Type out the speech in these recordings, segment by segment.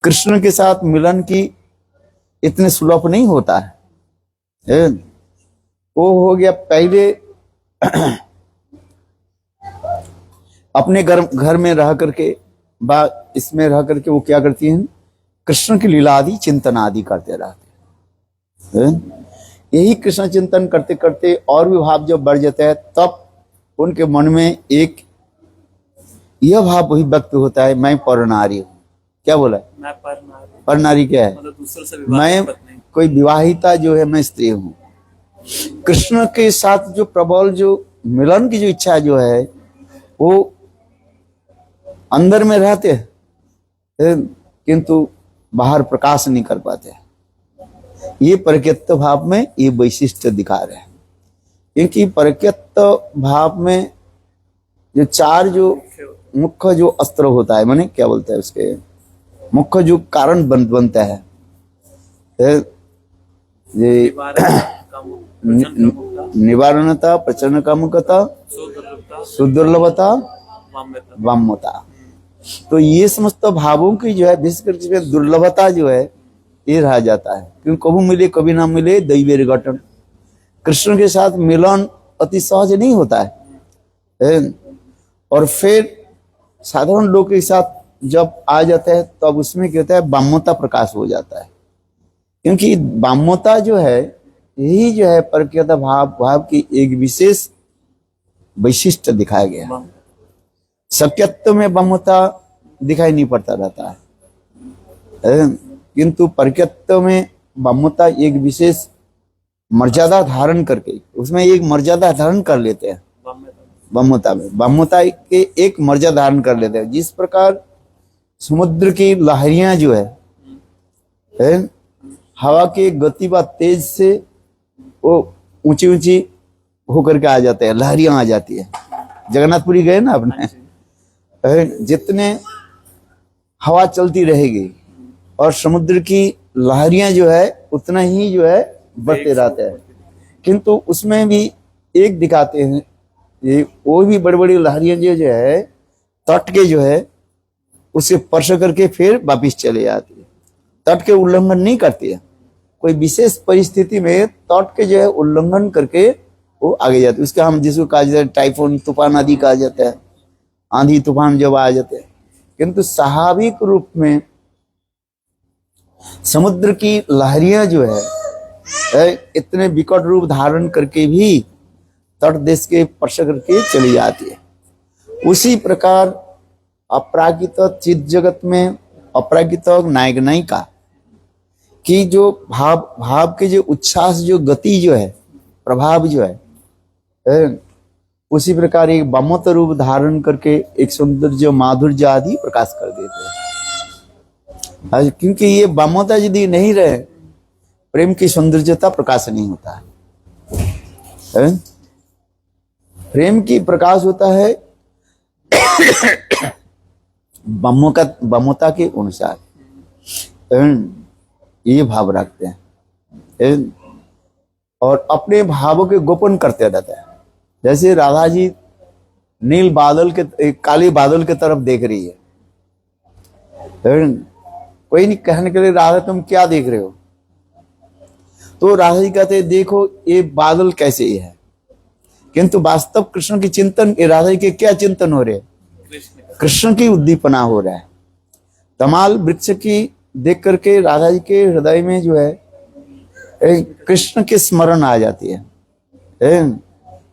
कृष्ण के साथ मिलन की इतने सुलभ नहीं होता है। वो हो गया पहले अपने घर में रह करके इसमें रह करके वो क्या करती हैं, कृष्ण की लीला आदि चिंतन आदि करते रहते हैं। यही कृष्ण चिंतन करते करते और भी भाव जब बढ़ जाता है तब उनके मन में एक यह भाव वही व्यक्त होता है, मैं परनारी हूँ। क्या बोला? मैं परनारी क्या है? मतलब दूसरे से मैं कोई विवाहिता जो है, मैं स्त्री हूँ। कृष्ण के साथ जो प्रबल जो मिलन की जो इच्छा जो है वो अंदर में रहते हैं किंतु बाहर प्रकाश नहीं कर पाते। ये परक्यत्त भाव में ये वैशिष्ट्य दिखा रहे हैं, क्योंकि परक्यत्त भाव में जो चार जो मुख्य जो अस्त्र होता है, माने क्या बोलते हैं उसके मुख्य जो कारण बनता है, ये निवारणता, प्रचन्न कामुकता, सुदुर्लभता, वाम्यता। तो ये समस्त भावों की जो है विशेष करके दुर्लभता जो है ये रह जाता है, क्योंकि कभी मिले कभी ना मिले दैवीय गठन। कृष्ण के साथ मिलन अति सहज नहीं होता है। और फिर साधारण लोग के साथ जब आ जाता है तब उसमें क्या होता है, वाम्यता प्रकाश हो जाता है। क्योंकि वाम्यता जो है यही जो है परक्यत भाव की एक विशेष वैशिष्ट्य दिखाया गया। शक्यत्व में वाम्यता दिखाई नहीं पड़ता रहता है, किंतु परक्यत्व में वाम्यता एक विशेष मर्यादा धारण करके उसमें एक मर्यादा धारण कर लेते हैं। वाम्यता के एक मर्यादा धारण कर लेते हैं। जिस प्रकार समुद्र की लहरियां जो है हवा के गति व तेज से वो ऊंची ऊंची होकर के आ जाते हैं, लहरियां आ जाती है। जगन्नाथपुरी गए ना आपने, जितने हवा चलती रहेगी और समुद्र की लहरियां जो है उतना ही जो है बढ़ते रहते हैं, किंतु उसमें भी एक दिखाते हैं ये वो भी बड़ी बड़ी लहरियां जो है तट के जो है उसे स्पर्श करके फिर वापिस चले जाती है। तट के उल्लंघन नहीं करती है, कोई विशेष परिस्थिति में तट के जो है उल्लंघन करके वो आगे जाते हैं। उसका हम जिसको कहा जाता है टाइफोन तूफान आदि कहा जाता है, आंधी तूफान जब आ जाते हैं। किंतु स्वाभाविक रूप में समुद्र की लहरियां जो है इतने विकट रूप धारण करके भी तट देश के स्पर्श करके चली जाती है। उसी प्रकार अपरागित चित जगत में अपरागित नायक नायिका की जो भाव के जो उच्छ्वास जो गति जो है प्रभाव जो है उसी प्रकार एक वाम्यत रूप धारण करके एक सौंदर्य माधुर्य आदि प्रकाश कर देते हैं। क्योंकि ये वाम्यता यदि नहीं रहे प्रेम की सौंदर्यता प्रकाश नहीं होता है। प्रेम की प्रकाश होता है वाम्यता के अनुसार ये भाव रखते हैं और अपने भावों के गोपन करते रहते हैं। जैसे राधा जी नील बादल के काले बादल के तरफ देख रही है, कोई नहीं कहने के लिए राधा तुम क्या देख रहे हो, तो राधा जी कहते देखो ये बादल कैसे है। किंतु वास्तव कृष्ण की चिंतन राधा जी के क्या चिंतन हो रहे हैं, कृष्ण की उद्दीपना हो रहा है। तमाल वृक्ष की देख करके राधा जी के हृदय में जो है कृष्ण की स्मरण आ जाती है।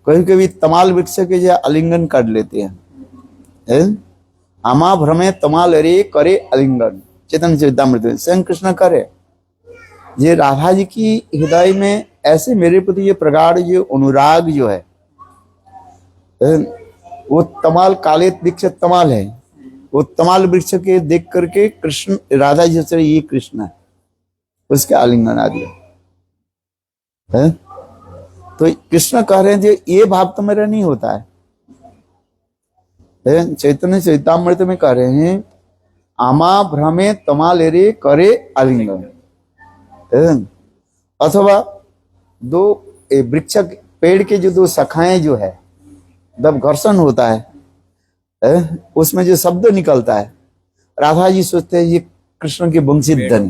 कभी कभी तमाल वृक्ष के जो आलिंगन कर लेते हैं। आमा भ्रमे तमाल रे करे आलिंगन, चेतन चरितामृत में स्वयं कृष्ण करे। ये राधा जी की हृदय में ऐसे मेरे प्रति ये प्रगाढ़ जो अनुराग जो है वो तमाल काले वृक्ष तमाल है, वो तमाल वृक्ष के देख करके कृष्ण राधा जी से ये कृष्ण है उसके आलिंगन आ दिया। तो कृष्ण कह रहे हैं ये भाव तो मेरा नहीं होता है। चैतन्य चरितामृत में कह रहे हैं आमा भ्रमे तमाल रे करे आलिंगन। अथवा दो वृक्ष पेड़ के जो दो शाखाएं जो है जब घर्षण होता है उसमें जो शब्द निकलता है, राधा जी सोचते हैं ये कृष्ण के वंशित धन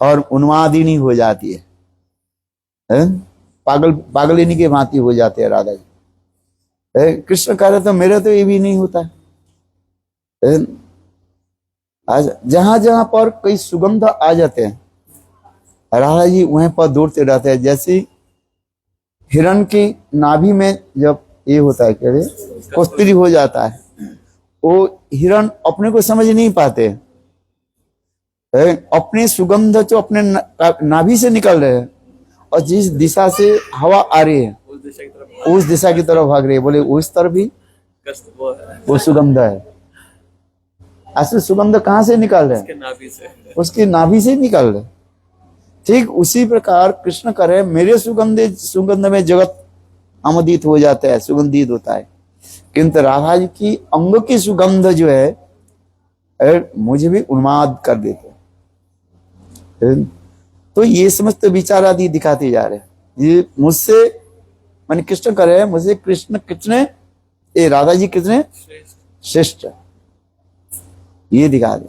और उन्मादिनी हो जाती है? पागल पागलिनी के भांति हो जाते हैं राधा जी। कृष्ण कह रहे तो मेरे तो ये भी नहीं होता है। आज जहां जहां पर कोई सुगंध आ जाते हैं राधा जी वहीं पर दौड़ते रहते हैं। जैसे हिरण की नाभि में जब ये होता है क्या कस्तूरी हो जाता है, वो हिरण अपने को समझ नहीं पाते, अपने सुगंध जो अपने नाभि से निकल रहे हैं और जिस दिशा से हवा आ रही है उस दिशा की तरफ भाग रही है। बोले उस तरफ भी वो सुगंध है। ऐसे सुगंध कहाँ से निकल रहे हैं? उसकी नाभि से निकल रहे। ठीक उसी प्रकार कृष्ण कह रहे मेरे सुगंध में जगत आमोदित हो जाता है, सुगंधित होता है, किंतु राधा जी की अंग की सुगंध जो है मुझे भी उन्माद कर देते। तो ये समस्त विचार आदि दिखाते जा रहे हैं। ये मुझसे मैंने कृष्ण कह रहे हैं मुझे कृष्ण कितने राधा जी कितने श्रेष्ठ ये दिखा दे।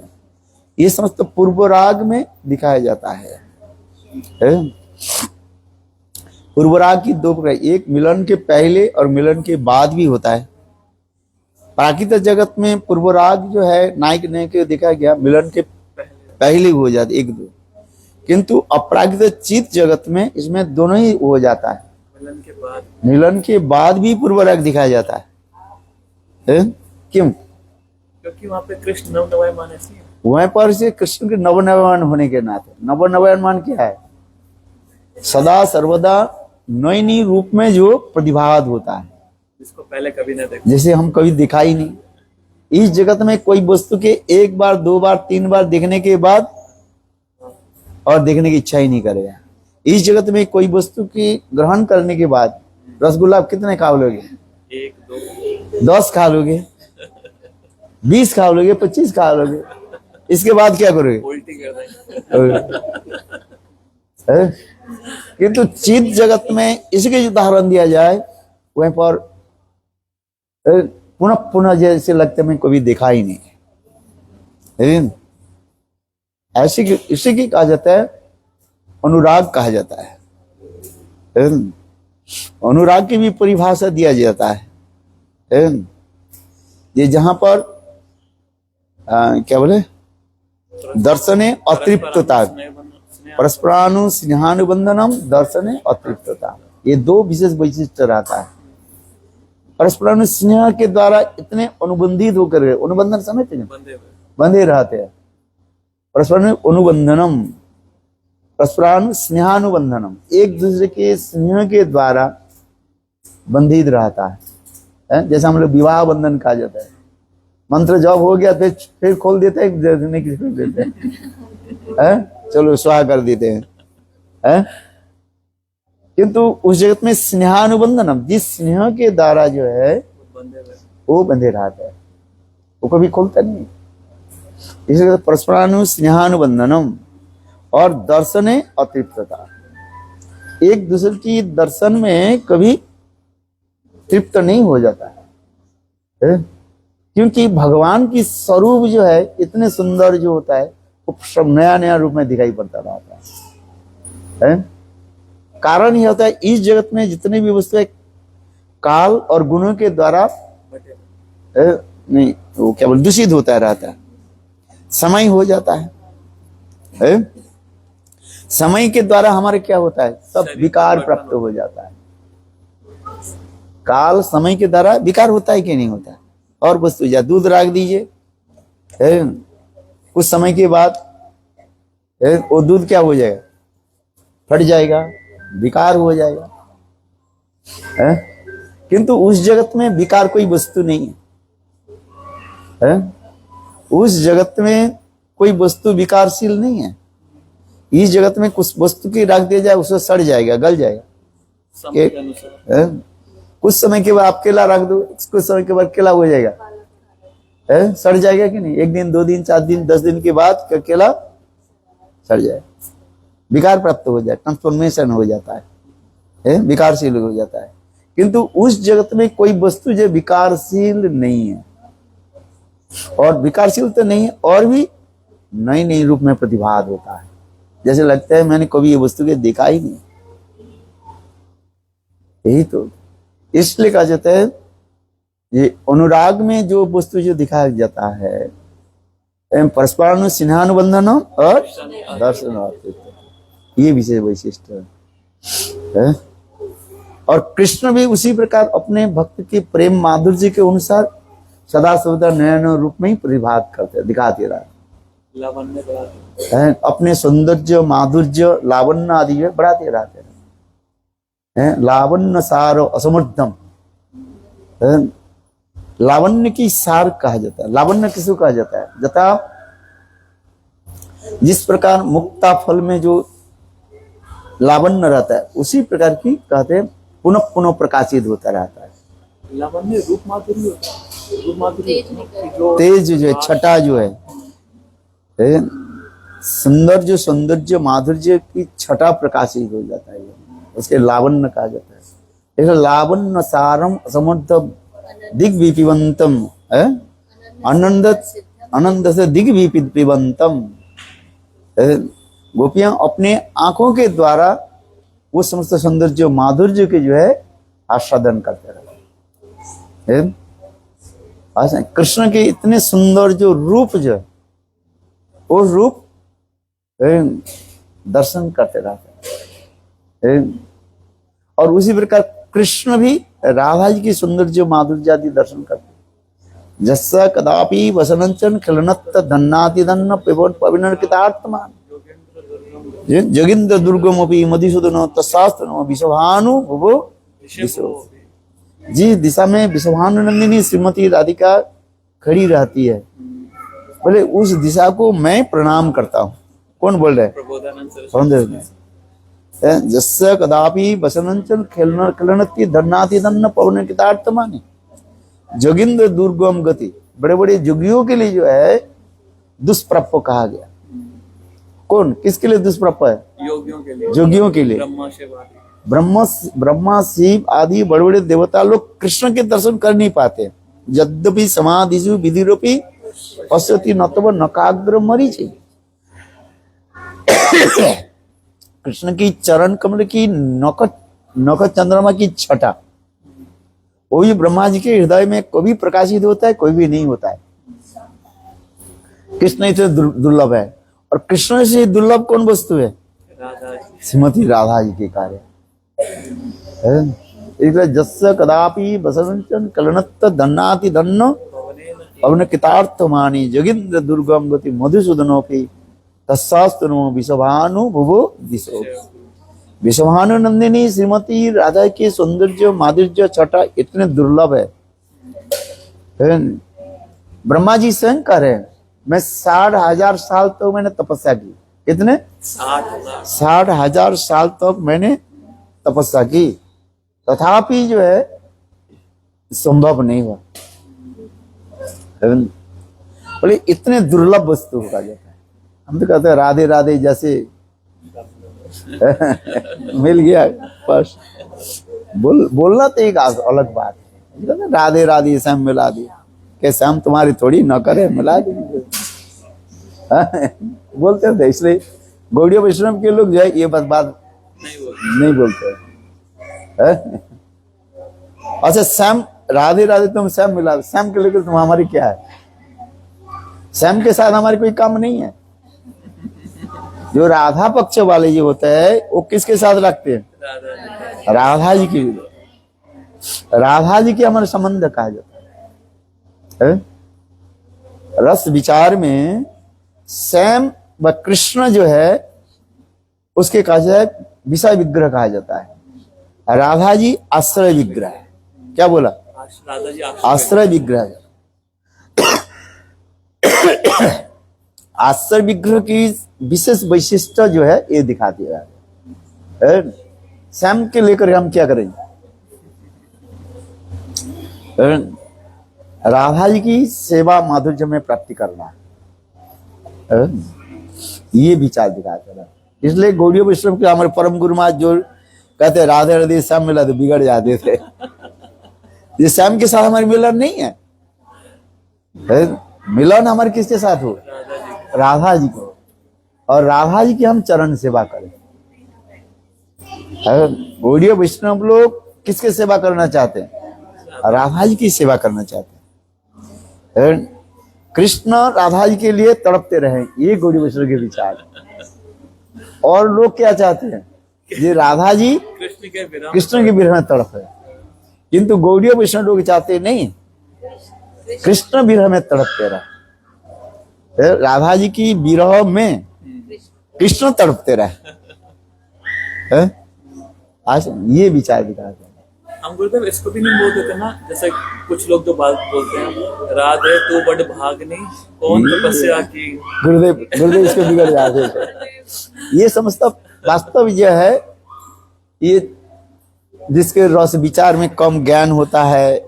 ये समस्त पूर्व राग में दिखाया जाता है। पूर्व राग की दो प्रकार, एक मिलन के पहले और मिलन के बाद भी होता है। प्राकृतिक जगत में पूर्व राग जो है नायक ने के देखा गया मिलन के पहले हो जाते एक दो, किंतु अपराकृत चित्त जगत में इसमें दोनों ही हो जाता है। मिलन के बाद भी पूर्व राग दिखाया जाता है। क्यों? क्योंकि वहाँ पे कृष्ण नवनवायमान है, वहीं पर से कृष्ण के नवनवायमान होने के नाते। नवनवायमान क्या है? सदा सर्वदा नई नई रूप में जो प्रतिभात होता है, जिसको पहले कभी न देखा, जैसे हम कभी देखा ही नहीं। इस जगत में कोई वस्तु के एक बार दो बार तीन बार देखने के बाद और देखने की इच्छा ही नहीं करेगा। इस जगत में कोई वस्तु की ग्रहण करने के बाद रसगुल्ला कितने खा लोगे? 1 2 10 खा लोगे, 20 खा लोगे, 25 खा लोगे। इसके बाद क्या करोगे? उल्टी कर देंगे। किंतु चित्त जगत में इसके उदाहरण दिया जाए वहीं पर पुनः पुनः जैसे लगता है मैं कभी देखा ही नहीं। ऐसे इसी की कहा जाता है अनुराग कहा जाता है। अनुराग की भी परिभाषा दिया जाता है। ये जहां पर क्या बोले दर्शने अतृप्तता, परस्परानु स्नेहानुबंधनम दर्शने अतृप्तता, ये दो विशेष वैशिष्ट रहता है। परस्परानु स्नेह के द्वारा इतने अनुबंधित होकर, अनुबंधन समझते हैं, बंधे रहते हैं। परस्परानु अनुबंधनम, परस्परानु स्नेहानुबंधनम, एक दूसरे के स्नेह के द्वारा बंधित रहता है। जैसे हम लोग विवाह बंधन कहा जाता है, मंत्र जब हो गया फिर खोल देते हैं, देते हैं चलो स्वाहा कर देते हैं। किंतु उस जगत में स्नेहानुबंधनम, जिस स्नेह के द्वारा जो है वो बंधे रहता है, वो कभी खोलता नहीं। इसलिए परस्परानु स्नेहानुबंधनम और दर्शने अतृप्तता, एक दूसरे की दर्शन में कभी तृप्त नहीं हो जाता है। क्योंकि भगवान की स्वरूप जो है इतने सुंदर जो होता है वो सब नया नया रूप में दिखाई पड़ता रहता है। कारण यह होता है इस जगत में जितने भी वस्तुएं काल और गुणों के द्वारा नहीं वो क्या बोल दूषित होता रहता है, समय हो जाता है। समय के द्वारा हमारे क्या होता है, सब विकार प्राप्त हो जाता है। काल समय के द्वारा विकार होता है कि नहीं होता है? और वस्तु या दूध रख दीजिए, कुछ समय के बाद वो दूध क्या हो जाएगा, फट जाएगा, विकार हो जाएगा। किंतु उस जगत में विकार कोई वस्तु नहीं है। उस जगत में कोई वस्तु विकारशील नहीं है। इस जगत में कुछ वस्तु की रख दिया जाए उसको सड़ जाएगा, गल जाएगा। कुछ समय के बाद आप केला रख दो, कुछ समय के बाद केला हो जाएगा, सड़ जाएगा कि नहीं? 1 दिन 2 दिन 4 दिन 10 दिन के बाद केला सड़ जाए, विकार प्राप्त हो जाए, ट्रांसफॉर्मेशन हो जाता है, विकारशील हो जाता है। किंतु उस जगत में कोई वस्तु जो विकारशील नहीं है, और विकारशील तो नहीं है और भी नई नई रूप में प्रतिभात होता है, जैसे लगता है मैंने कभी ये वस्तु के देखा ही नहीं। यही तो इसलिए कहा जाता है ये अनुराग में जो वस्तु जो दिखाया जाता है परस्परानु स्नेहानुबंधन और दर्शन, ये विशेष वैशिष्ट है। और कृष्ण भी उसी प्रकार अपने भक्त के प्रेम माधुर्य के अनुसार सदा सर्वदा नए नए रूप में ही प्रतिभात करते दिखाते रहते लावण्य बढ़ाते अपने सौंदर्य माधुर्य लावण्य आदि में बढ़ाते रहते हैं। लावण्य सार असमर्थम, लावण्य की सार कहा जाता है। लावण्य किसको कहा जाता है? जता जिस प्रकार मुक्ता फल में जो लावण्य रहता है उसी प्रकार की कहते हैं पुनः पुनः प्रकाशित होता रहता है। लावण्य रूप माधुर्य होता है, रूप माधुर्य जो तेज जो है, छटा जो है, सुंदर जो सौंदर्य माधुर्य की छटा प्रकाशित हो जाता है, उसके लावण्य कहा जाता है। इसलिए लावण्य सारम समर्थ दिग्विपिबंतम, आनंद आनंद से दिग्विपिबंतम। गोपियां अपने आंखों के द्वारा वो समस्त सौंदर्य माधुर्य के जो है आस्वादन करते रहते। कृष्ण के इतने सुंदर जो रूप जो है वो रूप दर्शन करते रहते हैं। और उसी प्रकार कृष्ण भी राधा जी की सौंदर्य माधुर्य आदि दर्शन करते हैं। जस्सा कदापि वसनंचन खिलनत धन्नाति धन्न पविनर कृतार्थमान जगिंद्र दुर्गम अपि मधुसूदन तत्शास्त्र विश्वभानु भुवो जिस दिशा में विश्वभानु नंदिनी श्रीमती राधिका खड़ी रहती है, बोले उस दिशा को मैं प्रणाम करता हूँ। कौन बोल रहे हैं? प्रबोधानंद जस्य कदापि वसनंचन खिलनति धन्नाति धन्न पवन कृतार्थमानि जोगिंद्र दुर्गम गति। बड़े बड़े जोगियों के लिए जो है दुष्प्राप्य कहा गया। कौन किसके लिए दुष्प्राप्य है? योगियों के लिए, जोगियों के लिए। ब्रह्मा शिव आदि, ब्रह्मा शिव आदि बड़े बड़े देवता लोग कृष्ण के दर्शन कर नहीं पाते। यद्यपि समाधिषु विधिरूपी पश्यति नतव नकाग्र मरीचि। कृष्ण की चरण कमल की नख चंद्रमा की छटा वो भी ब्रह्मा जी के हृदय में कभी प्रकाशित होता है, कोई भी नहीं होता है। कृष्ण इतने दुर्लभ है। और कृष्ण से दुर्लभ कौन वस्तु है? राधा जी। श्रीमती राधा जी के कार्य। जस्य कदापि बसवंचन कलनत्त धन्नाति धन्नो पवन कृतार्थमानि जोगिंद्र दुर्गम गति मधुसूदनोपि तत्शास्त्र विश्वभानु भुवो दिशो। विश्वभानु नंदिनी श्रीमती राधा के सौंदर्य माधुर्य छटा इतने दुर्लभ है। ब्रह्मा जी स्वयं कह रहे हैं मैं 60,000 साल तक मैंने तपस्या की। कितने? 60,000 साल तक मैंने तपस्या की, तथापि जो है संभव नहीं हुआ। बोले इतने दुर्लभ वस्तु का जाता है। हम तो कहते हैं राधे राधे जैसे मिल गया बस। बोलना तो एक अलग बात है। राधे राधे श्याम मिला दिया, कि श्याम तुम्हारी थोड़ी न करे मिला देंगे बोलते थे। इसलिए गौड़ीय वैष्णव के लोग जो है ये बात नहीं बोलते। अच्छा श्याम राधे राधे तुम श्याम मिला, श्याम के लेकर तुम हमारी क्या है? श्याम के साथ हमारी कोई काम नहीं है। जो राधा पक्ष वाले जो होते हैं वो किसके साथ रखते हैं? राधा जी की। राधा जी के हमारे संबंध कहा जाता है। रस विचार में श्याम व कृष्ण जो है उसके कहा जाए विषय विग्रह कहा जाता है। राधा जी आश्रय विग्रह है। क्या बोला? राधा जी आश्रय विग्रह। आश्रय विग्रह की विशेष वैशिष्ट जो है ये दिखाती है। श्याम के लेकर हम क्या करेंगे? राधा जी की सेवा माधुर्य में प्राप्ति करना है, ये विचार दिखाते हैं। इसलिए गौड़ीय वैष्णव के हमारे परम गुरु महाराज जो कहते हैं राधे राधे श्याम मिला तो बिगड़ जाते थे। ये श्याम के साथ हमारी मिलन नहीं है। मिलन हमारे किसके साथ हो? राधा जी को, और राधा जी की हम चरण सेवा करें। गौड़ीय वैष्णव लोग किसके सेवा करना चाहते हैं? राधा जी की सेवा करना चाहते हैं। कृष्ण राधा जी के लिए तड़पते रहे, ये गौड़ीय वैष्णव के विचार। और लोग क्या चाहते हैं? ये राधा जी कृष्ण के विरह में तड़प है, किंतु गौड़ीय वैष्णव लोग चाहते नहीं, कृष्ण विरह में तड़पते रहे, राधा जी की विरह में कृष्ण तड़पते रहे। आज ये विचार विकास है। हम गुरुदेव इसको भी नहीं बोल देते ना, जैसे कुछ लोग जो बात बोलते हैं, राधे तू बड़ भागनी कौन तपस्या की। गुरुदेव इसको बिगड़ जाते हैं। ये समझता वास्तव यह है, ये जिसके रस विचार में कम ज्ञान होता है,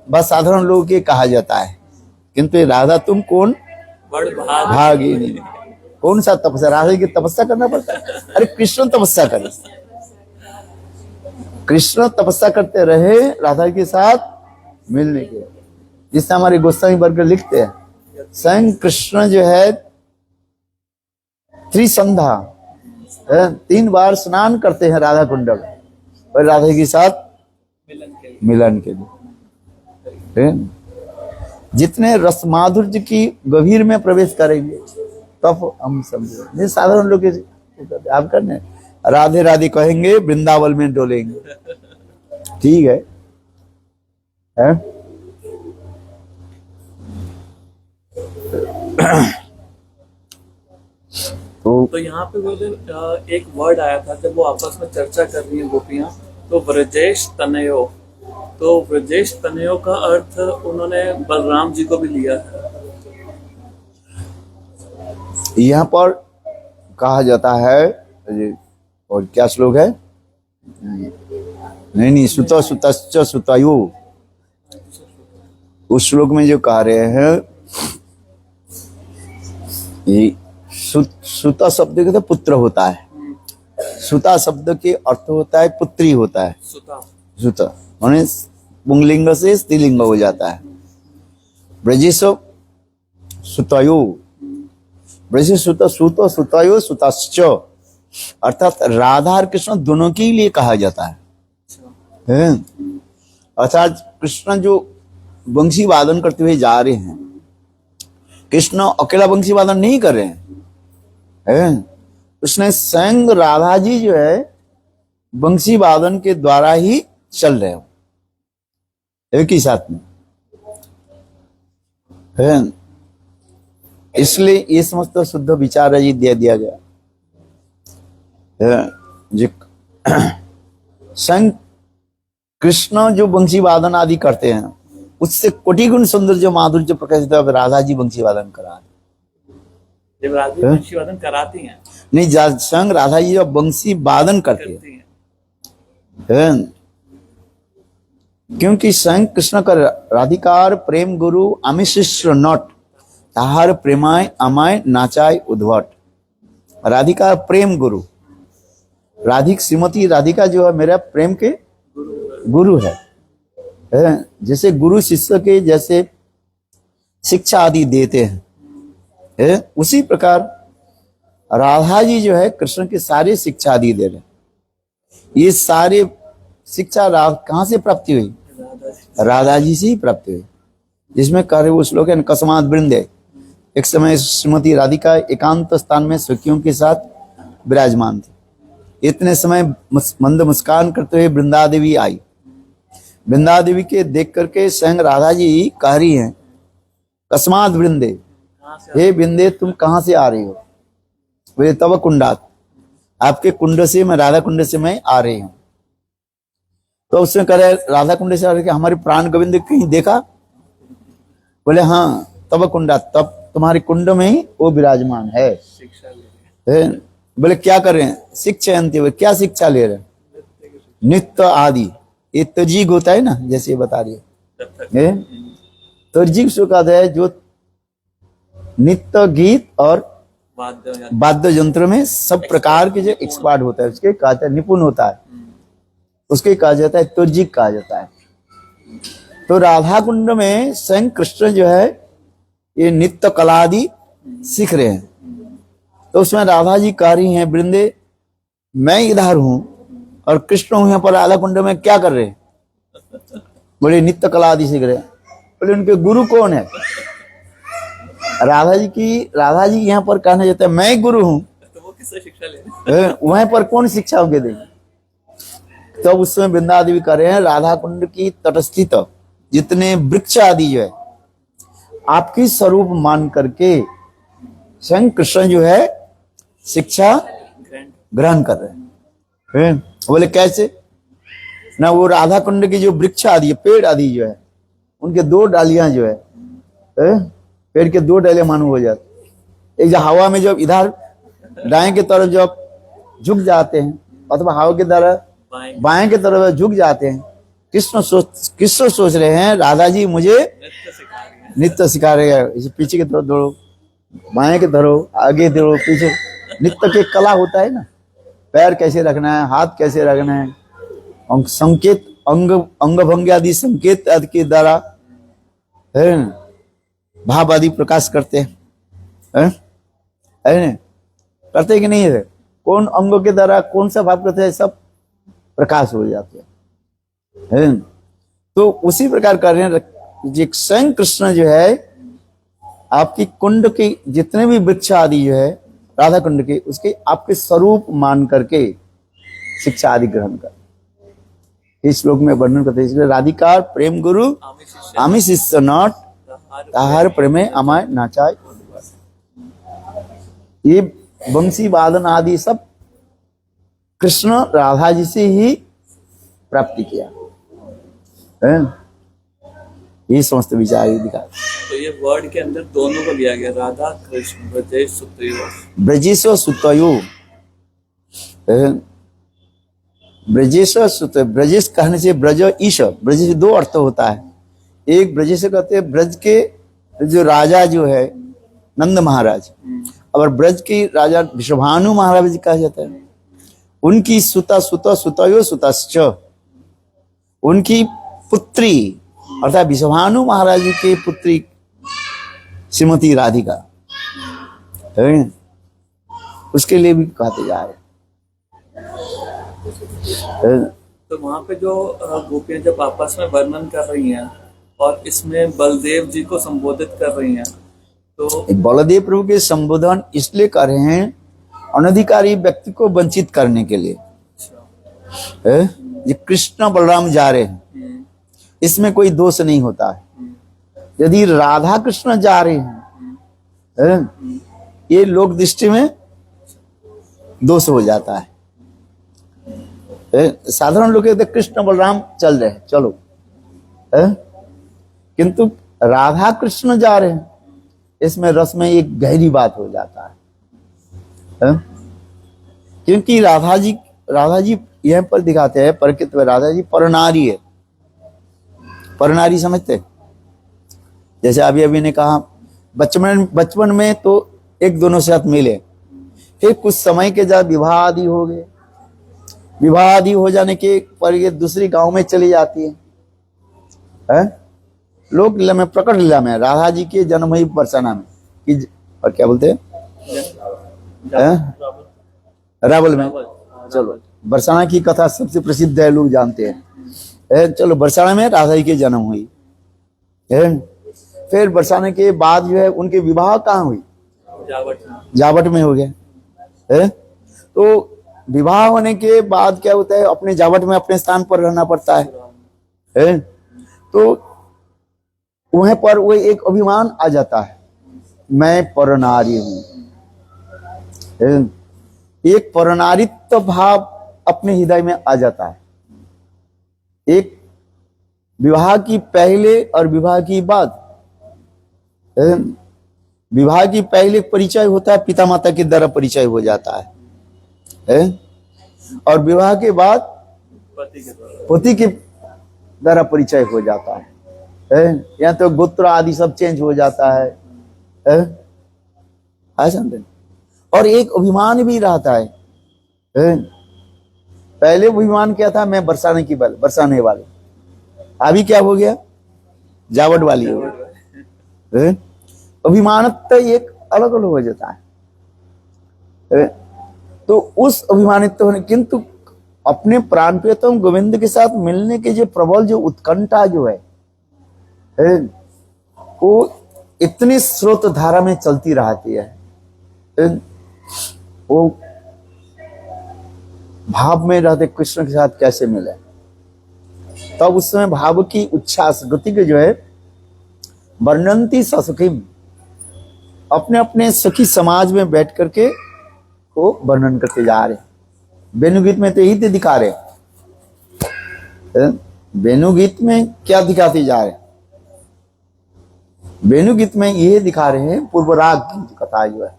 बस साधारण लोगों के कहा जाता है, किंतु ये राधा तुम कौन बड़ भागिनी, कौन सा तपस्या? राधा की तपस्या करना पड़ता है। अरे कृष्ण तपस्या करे, कृष्ण तपस्या करते रहे राधा के साथ मिलने के, जिससे हमारे गोस्वामी वर्ग लिखते हैं, स्वयं कृष्ण जो है त्रिसंध्या 3 बार स्नान करते हैं राधा कुंड में, और राधा के साथ मिलन के लिए। जितने रस माधुर्य की गभीर में प्रवेश करेंगे तब हम समझे। साधारण लोग आप करने राधे राधे कहेंगे, वृंदावन में डोलेंगे, ठीक है, तो यहाँ पे गुरुदेव एक वर्ड आया था जब वो आपस में चर्चा कर रही है गोपियां, तो व्रजेश तनयो, तो व्रजेश तनयो का अर्थ उन्होंने बलराम जी को भी लिया है। यहाँ पर कहा जाता है, और क्या श्लोक है? नहीं, सुत सुतश्च सुतयो, उस श्लोक में जो कह रहे हैं, ये सुता शब्द के तो पुत्र होता है, सुता शब्द के अर्थ होता है पुत्री होता है, सुता माने पुंगलिंग से स्त्रीलिंग हो जाता है। ब्रजेश सुतयो, ब्रजेश सुत सुतयो सुतश्च, अर्थात राधा और कृष्ण दोनों के लिए कहा जाता है। अर्थात कृष्ण जो बंसी वादन करते हुए जा रहे हैं, कृष्ण अकेला बंसी वादन नहीं कर रहे हैं, उसने संग राधा जी जो है बंसी वादन के द्वारा ही चल रहे हो एक ही साथ में, इसलिए ये समस्त शुद्ध विचार जी दे दिया गया। संग कृष्ण जो बंसी वादन आदि करते हैं, उससे कोटि गुण सुंदर जो माधुर्य प्रकाशित है, राधा जी बंसी वादन करा, जब राधा जी बंसी वादन कराती हैं, नहीं, संग राधा जी जब बंसी वादन करते हैं, क्योंकि संग कृष्ण का राधिकार प्रेम गुरु आमी शिष्य नट, ताहार प्रेमाय अमाय नाचाय उद्भट। राधिका प्रेम गुरु, राधिक श्रीमती राधिका जो है मेरा प्रेम के गुरु है। जैसे गुरु शिष्य के जैसे शिक्षा आदि देते हैं, उसी प्रकार राधा जी जो है कृष्ण की सारी शिक्षा आदि दे रहे। ये सारे शिक्षा कहाँ से प्राप्त हुई? राधा जी से ही प्राप्त हुई। जिसमें कह रहे वो श्लोक है, कस्मात् वृंदे, एक समय श्रीमती राधिका एकांत स्थान में सखियों के साथ विराजमान थी। इतने समय मंद मुस्कान करते हुए वृंदा देवी आई। वृंदा देवी के देख करके स्वयं राधा जी कह रही हैं, कस्मात् वृंदे, हे वृंदे तुम कहाँ से आ रही हो? वे तव कुंडात, आपके कुंड से, मैं राधा कुंड से मैं आ रही हूँ। तो उसमें कह रहे राधा कुंड से आ रही, हमारे प्राण गोविंद कहीं देखा? बोले हाँ, तव कुंडात, तब तुम्हारे कुंड में ही वो विराजमान है। बोले क्या कर रहे हैं? शिक्षा अंत्य, क्या शिक्षा ले रहे हैं? नित्य आदि, ये तर्जीग होता है ना, जैसे ये बता रही है, तर्जीग शो का है जो नित्य गीत और वाद्य यंत्र में सब प्रकार के जो एक्सपर्ट होता है, उसके कहा जाता है निपुण होता है, उसके कहा जाता है तर्जीग कहा जाता है। तो राधा कुंड में स्वयं कृष्ण जो है ये नित्य कलादि सीख रहे हैं। तो उसमें राधा जी कह रही हैं, वृंदे मैं इधर हूं और कृष्ण हूं यहाँ पर राधा कुंड में, क्या कर रहे हैं? बोले नित्य कला आदि सीख रहे हैं। बोले उनके गुरु कौन है? राधा जी यहाँ पर कहना चाहते हैं मैं गुरु हूं, तो वो किससे शिक्षा ले रहे हैं? वहां पर कौन शिक्षा उनके देंगे? तब उस समय वृंदा आदि भी कर रहे हैं, राधा कुंड की तटस्थित जितने वृक्ष आदि जो है आपकी स्वरूप मान करके स्वयं कृष्ण जो है शिक्षा ग्रहण कर रहे हैं। बोले कैसे? ना वो राधा कुंड की जो वृक्ष आदि है, पेड़ आदि जो है, उनके दो डालियां जो है, पेड़ के दो डालियां मानो हो जाती। एक जो हवा में जब इधर दाएं की तरफ जब झुक जाते हैं अथवा हवा की तरफ बाएं की तरफ झुक जाते हैं, कृष्ण सोच रहे हैं राधा जी मुझे नृत्य सिखा रहे हैं। इसे पीछे की तरफ दौड़ो, बाएं की तरफ, आगे दौड़ो, पीछे। नृत्य की कला होता है ना, पैर कैसे रखना है, हाथ कैसे रखना है, संकेत अंग भंगी आदि संकेत आदि के द्वारा है भाव आदि प्रकाश करते हैं, है ना? करते कि नहीं है? कौन अंगों के द्वारा कौन सा भाव करते हैं, सब प्रकाश हो जाते हैं। तो उसी प्रकार कर रहे हैं जी, स्वयं कृष्ण जो है आपकी कुंड की जितने भी वृक्ष आदि जो है राधा कुंड के, उसके आपके स्वरूप मान करके शिक्षा आदि ग्रहण कर इस श्लोक में वर्णन करते हैं। इसलिए राधिका प्रेम गुरु आमी शिष्य नॉट ताहार प्रेमे अमाय नाचाय। ये वंशी वादन आदि सब कृष्ण राधा जी से ही प्राप्ति किया है। ये समस्त विचार दिखा। तो ये वर्ड के अंदर दोनों को लिया गया, राधा कृष्ण, ब्रजेश सुतयो। ब्रजेश सुतयो, ब्रजेश सुत, ब्रजेश कहने से ब्रज ईश, ब्रज से दो अर्थ होता है। एक ब्रजेश कहते हैं ब्रज के जो राजा जो है नंद महाराज, और ब्रज के राजा विश्वभानु महाराज जी कहा जाता है। उनकी सुता सुतयो सुतश्च, उनकी पुत्री अर्थात विश्वभानु महाराज जी की पुत्री श्रीमती राधिका है, उसके लिए भी कहते जा रहे। तो वहां पे जो गोपियां जब आपस में वर्णन कर रही हैं और इसमें बलदेव जी को संबोधित कर रही हैं, तो बलदेव प्रभु के संबोधन इसलिए कर रहे हैं अनधिकारी व्यक्ति को वंचित करने के लिए। ये कृष्ण बलराम जा रहे हैं, इसमें कोई दोष नहीं होता है। यदि राधा कृष्ण जा रहे हैं ये लोक दृष्टि में दोष हो जाता है। साधारण लोग कहते कृष्ण बलराम चल रहे हैं, चलो, किंतु राधा कृष्ण जा रहे हैं, इसमें रस में एक गहरी बात हो जाता है। क्योंकि राधा जी यह पर दिखाते हैं प्रकृति में राधा जी परनारी है। परनारी समझते? जैसे अभी ने कहा बचपन में तो एक दोनों से साथ मिले, फिर कुछ समय के बाद विवाह आदि हो गए, विवाह आदि हो जाने के पर ये दूसरी गांव में चली जाती है। लोक लीला में, प्रकट लीला में राधा जी के जन्म हुई बरसाना में कि, और क्या बोलते हैं रावल में। चलो बरसाना की कथा सबसे प्रसिद्ध है, लोग जानते हैं। चलो बरसाना में राधा जी के जन्म हुई, फिर बरसाने के बाद जो है उनके विवाह कहाँ हुई? जावट में हो गया। तो विवाह होने के बाद क्या होता है, अपने जावट में अपने स्थान पर रहना पड़ता है। तो वहीं पर वो एक अभिमान आ जाता है, मैं परनारी हूं। एक परनारित्व भाव अपने हृदय में आ जाता है। एक विवाह की पहले और विवाह की बाद, विवाह की पहले परिचय होता है पिता माता के द्वारा परिचय हो जाता है, और विवाह के बाद पति के द्वारा परिचय हो जाता है। यहाँ तो गोत्र आदि सब चेंज हो जाता है। और एक अभिमान भी रहता है। पहले अभिमान क्या था, मैं बरसाने वाले, अभी क्या हो गया, जावट वाली हो गई। अभिमान तो एक अलग अलग हो जाता है। तो उस अभिमानित होने, किंतु अपने प्राण प्रियतम गोविंद के साथ मिलने के जो प्रबल जो उत्कंठा जो है वो इतनी स्रोत धारा में चलती रहती है। वो भाव में रहते कृष्ण के साथ कैसे मिले, तब उस समय भाव की उच्छ्वास गति के जो है वर्णंती ससखीम, अपने अपने सखी समाज में बैठ करके वो वर्णन करते जा रहे। वेणुगीत में तो यही तो दिखा रहे, वेणुगीत में क्या दिखाते जा रहे, वेणुगीत में ये दिखा रहे हैं पूर्वराग की कथा जो है,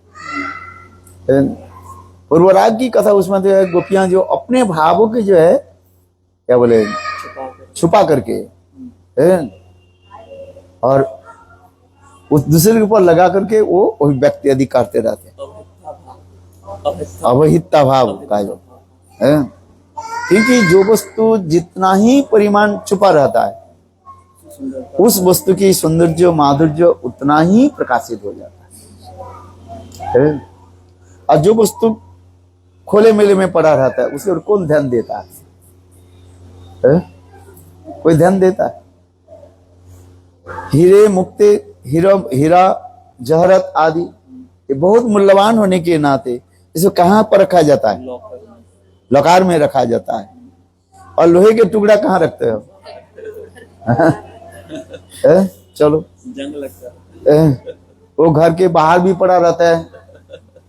पूर्वराग की कथा। उसमें जो है गोपियां जो अपने भावों के जो है क्या बोले छुपा करके और उस दूसरे के ऊपर लगा करके वो अभिव्यक्ति आदि करते रहते हैं, अवहिता भाव का जो है। क्योंकि जो वस्तु जितना ही परिमाण छुपा रहता है उस वस्तु की सौंदर्य माधुर्य उतना ही प्रकाशित हो जाता है। और जो वस्तु खोले मेले में पड़ा रहता है उसे कौन ध्यान देता है? कोई ध्यान देता है? हीरे मुक्ते हीरा जहरत आदि ये बहुत मूल्यवान होने के नाते इसे कहाँ पर रखा जाता है? लकार में रखा जाता है। और लोहे के टुकड़ा कहाँ रखते हो? चलो जंग लगता है। वो घर के बाहर भी पड़ा रहता है,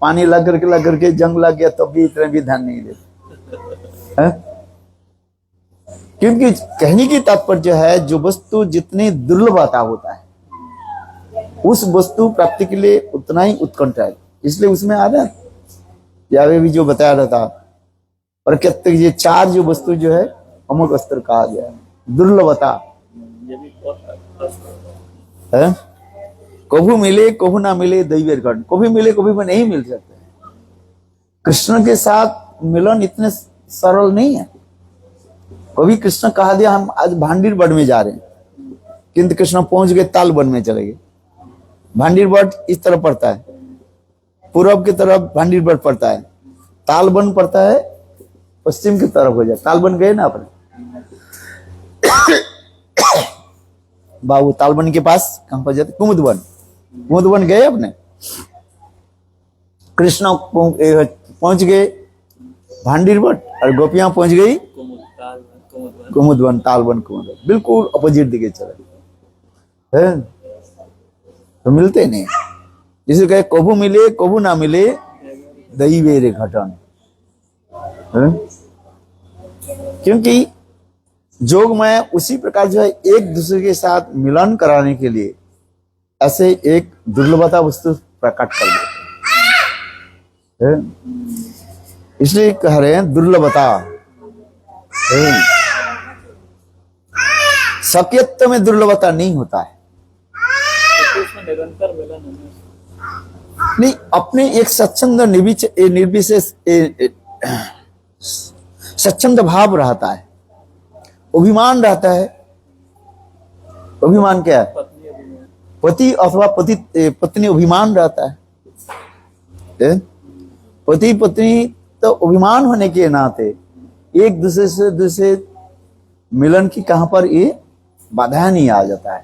पानी लग करके जंग लग गया तब भी इतना भी ध्यान नहीं देते। क्योंकि कहने की तात्पर्य है जो वस्तु जितनी दुर्लभता होता है उस वस्तु प्राप्ति के लिए उतना ही उत्कंठा है। इसलिए उसमें आ रहा यावे भी जो बताया रहा था, और कहते ये चार जो वस्तु जो है अमोघ अस्त्र कहा गया, दुर्लभता है। कभू मिले कभू ना मिले दैवेर घट, कभी मिले कभी भी नहीं मिल सकते। कृष्ण के साथ मिलन इतने सरल नहीं है। कभी कृष्ण कहा दिया हम आज भांडीर बड़ में जा रहे हैं, किंतु कृष्ण पहुंच गए ताल बन में चले गए। भांडीर बड़ इस तरफ पड़ता है, पूर्व की तरफ भांडीर बड़ पड़ता है, ताल बन पड़ता है पश्चिम की तरफ हो जाए। ताल बन गए ना अपने बाबू, तालबन के पास कहां पर जाते? कुमुदवन। कुमुदवन गए अपने, कृष्ण पहुंच गए भांडीर बट और गोपियां पहुंच गई कुमुदवन, तालबन कुमुदवन, बिल्कुल अपोजिट दिखे चले हैं। तो मिलते नहीं, जिसे कहे कभू मिले कभू ना मिले दही वेरे घटन। क्योंकि जोग में उसी प्रकार जो है एक दूसरे के साथ मिलन कराने के लिए ऐसे एक दुर्लभता वस्तु प्रकट कर देते हैं। इसलिए कह रहे हैं दुर्लभता। सत्यत्व में दुर्लभता नहीं होता है। निरंतर मिलन नहीं, अपने एक स्वच्छंद निर्विशेष स्वच्छंद भाव रहता है, अभिमान रहता है। अभिमान क्या है? पति अथवा पत्नी अभिमान रहता है। पति पत्नी तो अभिमान होने के नाते एक दूसरे से दूसरे मिलन की कहां पर ये बाधा नहीं आ जाता है।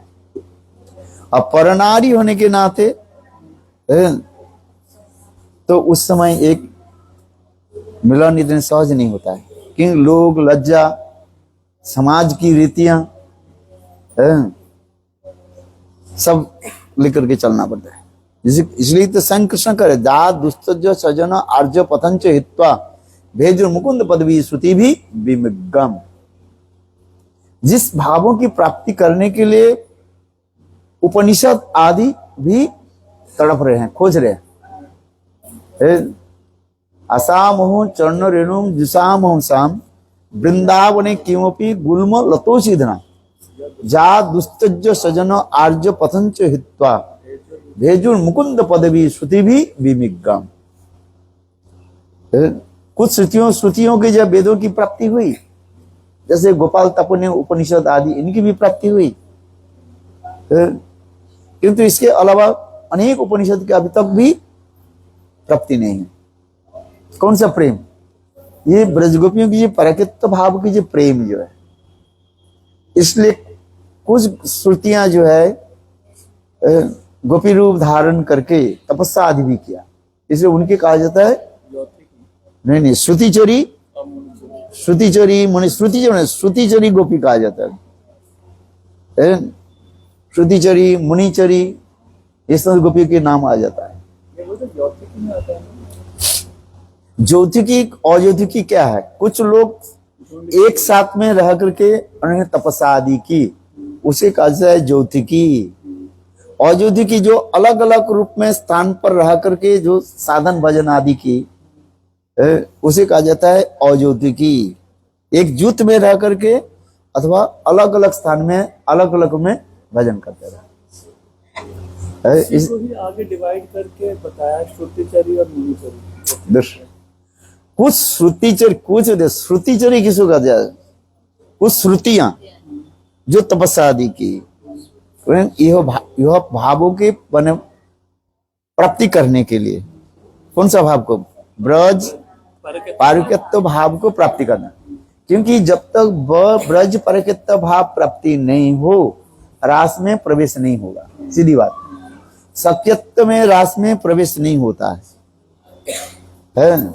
अब परनारी होने के नाते तो उस समय एक मिलन इतने सहज नहीं होता है, क्योंकि लोग लज्जा समाज की रीतियां सब लेकर के चलना पड़ता है। इसलिए तो संग कृष्ण करे जा दुस्तज सजन आर्य पथंच हित्वा भेज मुकुंद पदवी श्रुति भी विमिगम। जिस भावों की प्राप्ति करने के लिए उपनिषद आदि भी तड़प रहे हैं, खोज रहे हैं। असामोह चरण रेणुम जुसामोह साम वृंदावने किमपि गुल्म लतोषिधना जा दुस्तज सजन आर्य पथंच हित्वा भेजुर मुकुंद पदवी श्रुति भी विमिगम। कुछ श्रुतियों की जब वेदों की प्राप्ति हुई, जैसे गोपाल तपोने उपनिषद आदि इनकी भी प्राप्ति हुई, किंतु इसके अलावा अनेक उपनिषद के अभी तक भी प्राप्ति नहीं है। कौन सा प्रेम? ये ब्रजगोपियों की जो पराकृत भाव की जो प्रेम जो है, इसलिए कुछ श्रुतियां जो है गोपी रूप धारण करके तपस्या आदि भी किया, इसलिए उनके कहा जाता है नहीं श्रुतिचरी, श्रुतिचरी मुनि, श्रुतिचरी गोपी कहा जाता है। श्रुतिचरी, मुनिचरी, ये सब गोपी के नाम आ जाता है। ज्योतिकी और ज्योतिकी क्या है? कुछ लोग एक साथ में रह करके उन्होंने तपस्या आदि की, उसे कहा जाता है ज्योतिकी। और ज्योतिकी जो अलग अलग रूप में स्थान पर रह करके जो साधन भजन आदि की, उसे कहा जाता है अज्योतिकी। एक जुट में रह करके अथवा अलग अलग स्थान में अलग अलग में भजन करते रहे। इसको ही आगे डिवाइड करके बताया श्रुतिचरी और मुनिचरी। कुछ श्रुतिचरी किसको कहा जाए? कुछ श्रुतियां जो तपस्या आदि की, यह भावों के प्राप्ति करने के लिए। कौन सा भाव को? ब्रज पारुकत्व भाव को प्राप्ति करना। क्योंकि जब तक ब्रज पारुकत्व भाव प्राप्ति नहीं हो, रास में प्रवेश नहीं होगा। सीधी बात। सख्यत्व में रास में प्रवेश नहीं होता है।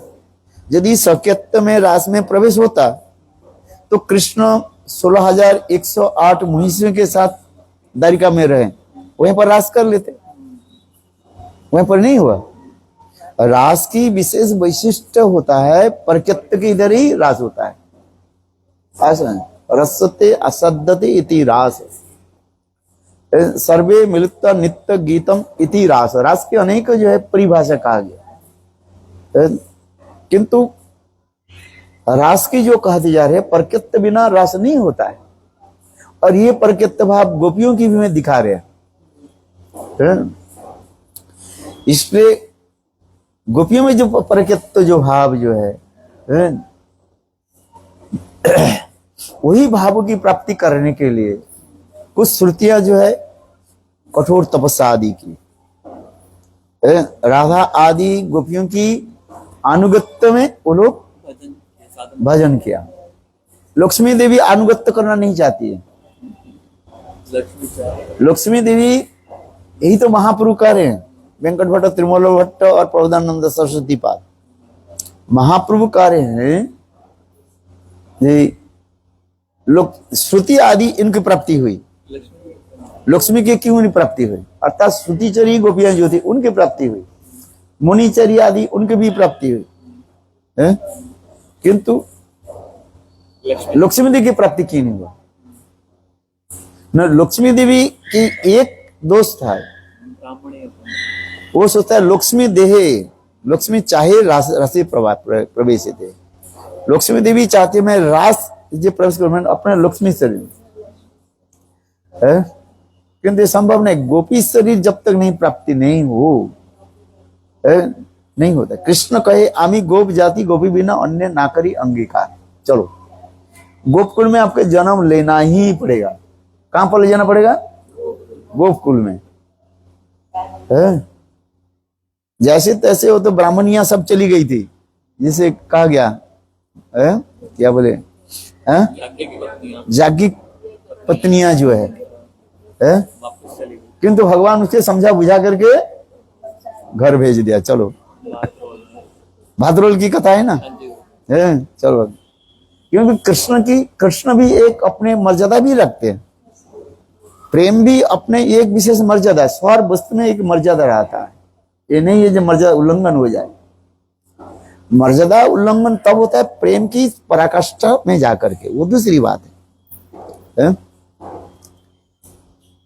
यदि सख्यत्व में रास में प्रवेश होता तो कृष्ण 16,108 महिषियों के साथ द्वारिका में रहे, वहीं पर रास कर लेते, वहीं पर नहीं हुआ। रास की विशेष वैशिष्ट होता है, परकत्व के इधर ही रास होता है। ऐसा रसते असद्यते इति रास, सर्वे मिलित नित्य गीतम इति रास। रास के अनेक जो है परिभाषा कहा गया, किंतु रास की जो कहती जा रही है, परकत्व बिना रास नहीं होता है। और ये परकत्व भाव गोपियों की भी में दिखा रहे हैं। इसलिए गोपियों में जो परकत्व जो भाव जो है, वही भावों की प्राप्ति करने के लिए कुछ श्रुतियां जो है कठोर तपस्या आदि की, राधा आदि गोपियों की अनुगत्य में वो लोग भजन किया। लक्ष्मी देवी अनुगत्य करना नहीं चाहती है। लक्ष्मी देवी यही तो महाप्रभु कह रहे हैं, वेंकट भट्ट, त्रिमोल भट्ट और प्रबोधानंद सरस्वती पाद महाप्रभु कह रहे हैं लोग श्रुति आदि इनकी प्राप्ति हुई, लक्ष्मी की क्यों नहीं प्राप्ति हुई? अर्थात श्रुतिचरी गोपियां जो थी उनकी प्राप्ति हुई, मुनिचरी आदि उनकी भी प्राप्ति हुई, किंतु लक्ष्मी देवी की प्राप्ति क्यों नहीं हुआ? न लक्ष्मी देवी की एक दोस्त था, वो सोचता है लक्ष्मी देहे, लक्ष्मी चाहे राशि प्रवेश थे। लक्ष्मी देवी चाहती है मैं रास जो प्रवेश करूं अपने लक्ष्मी शरीर, किंतु ये संभव नहीं। गोपी शरीर जब तक नहीं प्राप्ति नहीं हो, नहीं होता। कृष्ण कहे आमी गोप जाति गोपी बिना अन्य ना करी अंगीकार। चलो गोपकुल में आपके जन्म लेना ही पड़ेगा। कहां पर ले जाना पड़ेगा? गोपकुल में। जैसे तैसे हो तो ब्राह्मणियां सब चली गई थी, जिसे कहा गया क्या बोले जागी पत्नियां जो है, किंतु भगवान उसे समझा बुझा करके घर भेज दिया। चलो भाद्रोल की कथा है ना, चलो। क्योंकि कृष्ण भी एक अपने मर्यादा भी रखते हैं, प्रेम भी अपने एक विशेष मर्यादा है। स्वर वस्तु में एक मर्यादा रहता है, ये नहीं है जो मर्यादा उल्लंघन हो जाए। मर्यादा उल्लंघन तब होता है प्रेम की पराकाष्ठा में जाकर के, वो दूसरी बात है।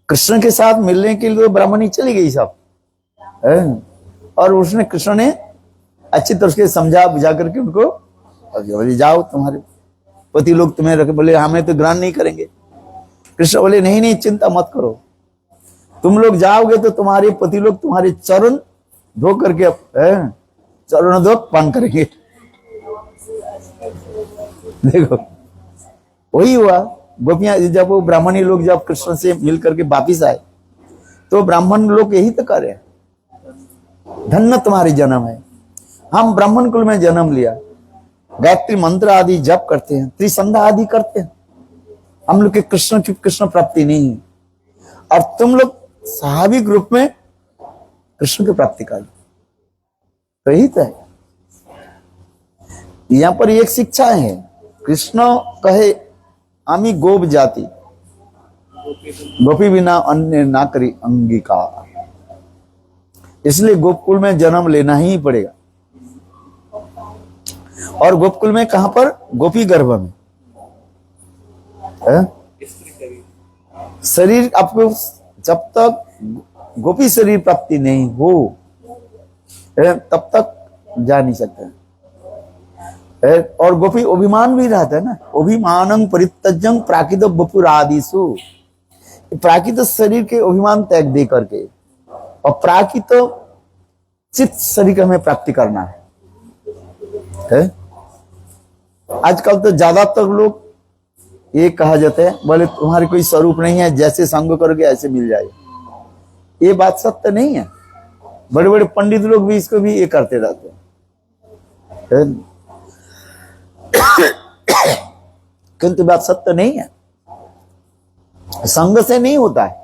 कृष्ण के साथ मिलने के लिए ब्राह्मणी चली गई सब, और उसने कृष्ण ने अच्छी तरह से समझा बुझा करके उनको, बोले जाओ तुम्हारे पति लोग तुम्हें रखे, बोले हमें तो ग्रहण नहीं करेंगे। कृष्ण बोले नहीं नहीं चिंता मत करो, तुम लोग जाओगे तो तुम्हारे पति लोग तुम्हारे चरण धो करके चरण धो पान करेंगे। देखो वही हुआ। गोपियां जब वो ब्राह्मणी लोग जब कृष्ण से मिल करके वापिस आए तो ब्राह्मण लोग यही तो करे, धन्य तुम्हारी जन्म है। हम ब्राह्मण कुल में जन्म लिया, गायत्री मंत्र आदि जप करते हैं, त्रिसंध्या आदि करते हैं, हम लोग के कृष्ण की कृष्ण प्राप्ति नहीं है, और तुम लोग स्वाभाविक रूप में कृष्ण की प्राप्ति कर लो। तो यही तो है। यहां पर एक शिक्षा है, कृष्ण कहे आमी गोप जाति, गोपी बिना अन्य ना करी अंगीकार, इसलिए गोपकुल में जन्म लेना ही पड़ेगा। और गोपकुल में कहां पर? गोपी गर्भ में। शरीर आपको जब तक गोपी शरीर प्राप्ति नहीं हो तब तक जा नहीं सकते। और गोपी अभिमान भी रहता है ना, अभिमानं परित्यज्यं प्राकृत वपुरादिषु, प्राकृत शरीर के अभिमान त्याग दे करके और प्राकृत चित्त शरीर का हमें प्राप्ति करना है। आजकल तो ज्यादातर लोग ये कहा जाता है, बोले तुम्हारे कोई स्वरूप नहीं है, जैसे संग करोगे ऐसे मिल जाएगा। ये बात सत्य नहीं है। बड़े बड़े पंडित लोग भी इसको भी ये करते रहते हैं, किंतु बात सत्य नहीं है। संग से नहीं होता है।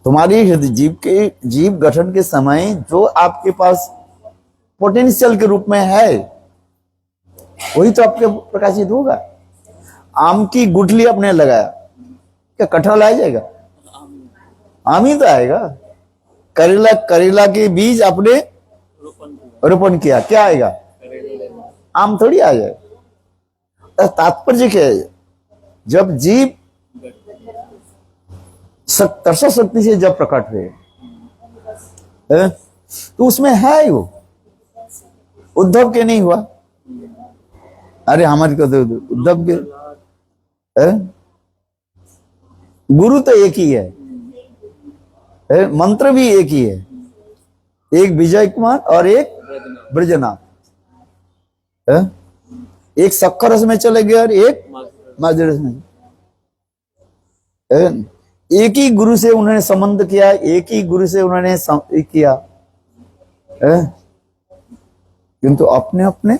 तुम्हारी जीव गठन के समय जो आपके पास पोटेंशियल के रूप में है वही तो आपके प्रकाशित होगा। आम की गुठली आपने लगाया, क्या कटहल आ जाएगा? आम ही तो आएगा। करेला के बीज आपने रोपण किया, क्या आएगा? आम थोड़ी आ जाएगा। तात्पर्य क्या है? जब जीव तर्षा शक्ति से जब प्रकट हुए तो उसमें है वो, उद्धव के नहीं हुआ। अरे हमारी को उद्धव के गुरु तो एक ही है, मंत्र भी एक ही है, एक विजय कुमार और एक ब्रजनाथ। एक शक्कर रस में चले गए और एक माधुर्य रस में। एक ही गुरु से उन्होंने संबंध किया, एक ही गुरु से उन्होंने किया, किंतु अपने अपने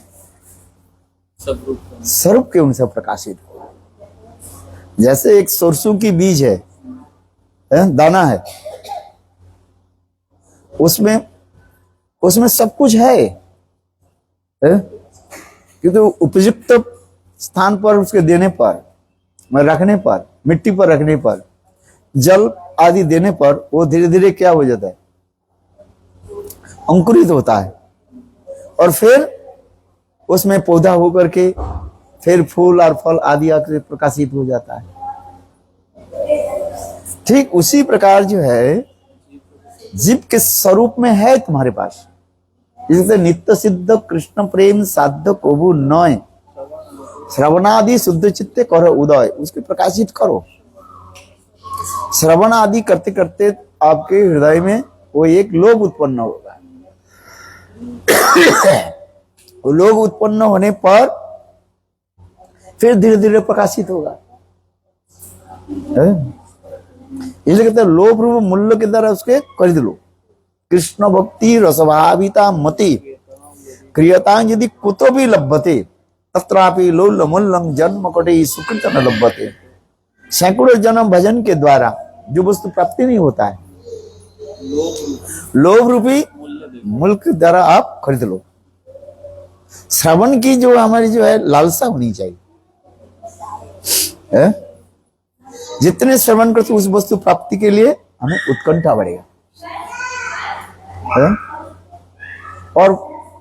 स्वरूप के उनसे प्रकाशित हो। जैसे एक सरसों की बीज है, दाना है, उसमें सब कुछ है, किंतु उपयुक्त स्थान पर उसके देने पर, रखने पर, मिट्टी पर रखने पर, जल आदि देने पर वो धीरे धीरे क्या हो जाता है? अंकुरित होता है और फिर उसमें पौधा होकर के फिर फूल और फल आदि आकर प्रकाशित हो जाता है। ठीक उसी प्रकार जो है जीव के स्वरूप में है तुम्हारे पास। इसलिए नित्य सिद्ध कृष्ण प्रेम साध्य कोबू नय श्रवणादि शुद्ध चित्ते करो उदय, उसके प्रकाशित करो। श्रवण आदि करते करते आपके हृदय में वो एक लोभ उत्पन्न होगा। वो लोभ उत्पन्न होने पर फिर धीरे धीरे प्रकाशित होगा। इसलिए कहते हैं लोभ रूप मूल्य के द्वारा उसके खरीद लो। कृष्ण भक्ति रसभाविता मति क्रियता यदि कुतो भी लभ्यते तत्रापि लोलमूल्यं जन्म कोटि सुकृत न लभ्यते। सैकड़ों जन्म भजन के द्वारा जो वस्तु प्राप्ति नहीं होता है, लोभ रूपी मूल्य के द्वारा आप खरीद लो। श्रवण की जो हमारी जो है लालसा होनी चाहिए, जितने श्रवण करते उस वस्तु प्राप्ति के लिए हमें उत्कंठा बढ़ेगा और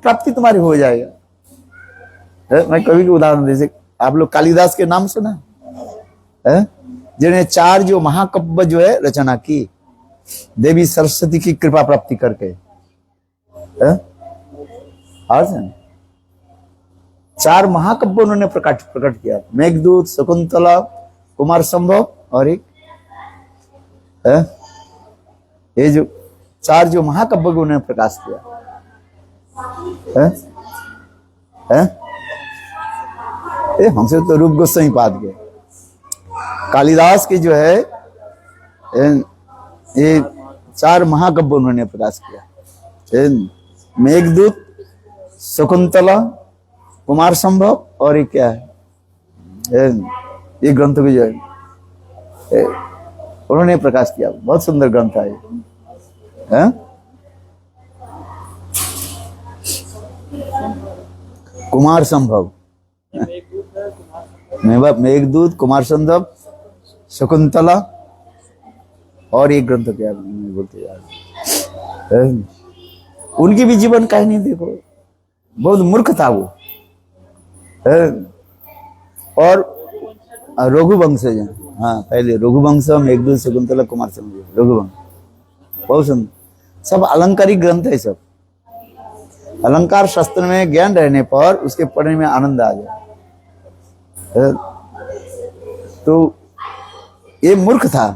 प्राप्ति तुम्हारी हो जाएगा। मैं कभी की उदाहरण दे सकता, आप लोग कालिदास के नाम सुना है? जिन्हें 4 जो महाकाव्य जो है रचना की देवी सरस्वती की कृपा प्राप्ति करके, आज 4 महाकाव्य उन्होंने प्रकट किया। मेघदूत, शकुंतला, कुमार संभव और एक ये जो 4 जो महाकाव्य उन्होंने प्रकाश किया हमसे तो रूप गोस्वामी पाद के, कालिदास की जो है ये 4 महाकाव्य उन्होंने प्रकाश किया। मेघदूत, शकुंतला, कुमार संभव और ये क्या है, ये ग्रंथ को जो है उन्होंने प्रकाश किया। बहुत सुंदर ग्रंथ है ये। कुमार संभव, मेघदूत, कुमार संभव, शकुंतला और एक ग्रंथ क्या बोलते यार, उनकी भी जीवन कहानी देखो, बहुत मूर्ख था वो। और रघुवंश, हाँ पहले रघुवंश, मेघदूत, शकुंतला, कुमार संभव, रघुवंश, बहुत सुंदर, सब अलंकारिक ग्रंथ है। सब अलंकार शास्त्र में ज्ञान रहने पर उसके पढ़ने में आनंद आ जाए। तो ये मूर्ख था,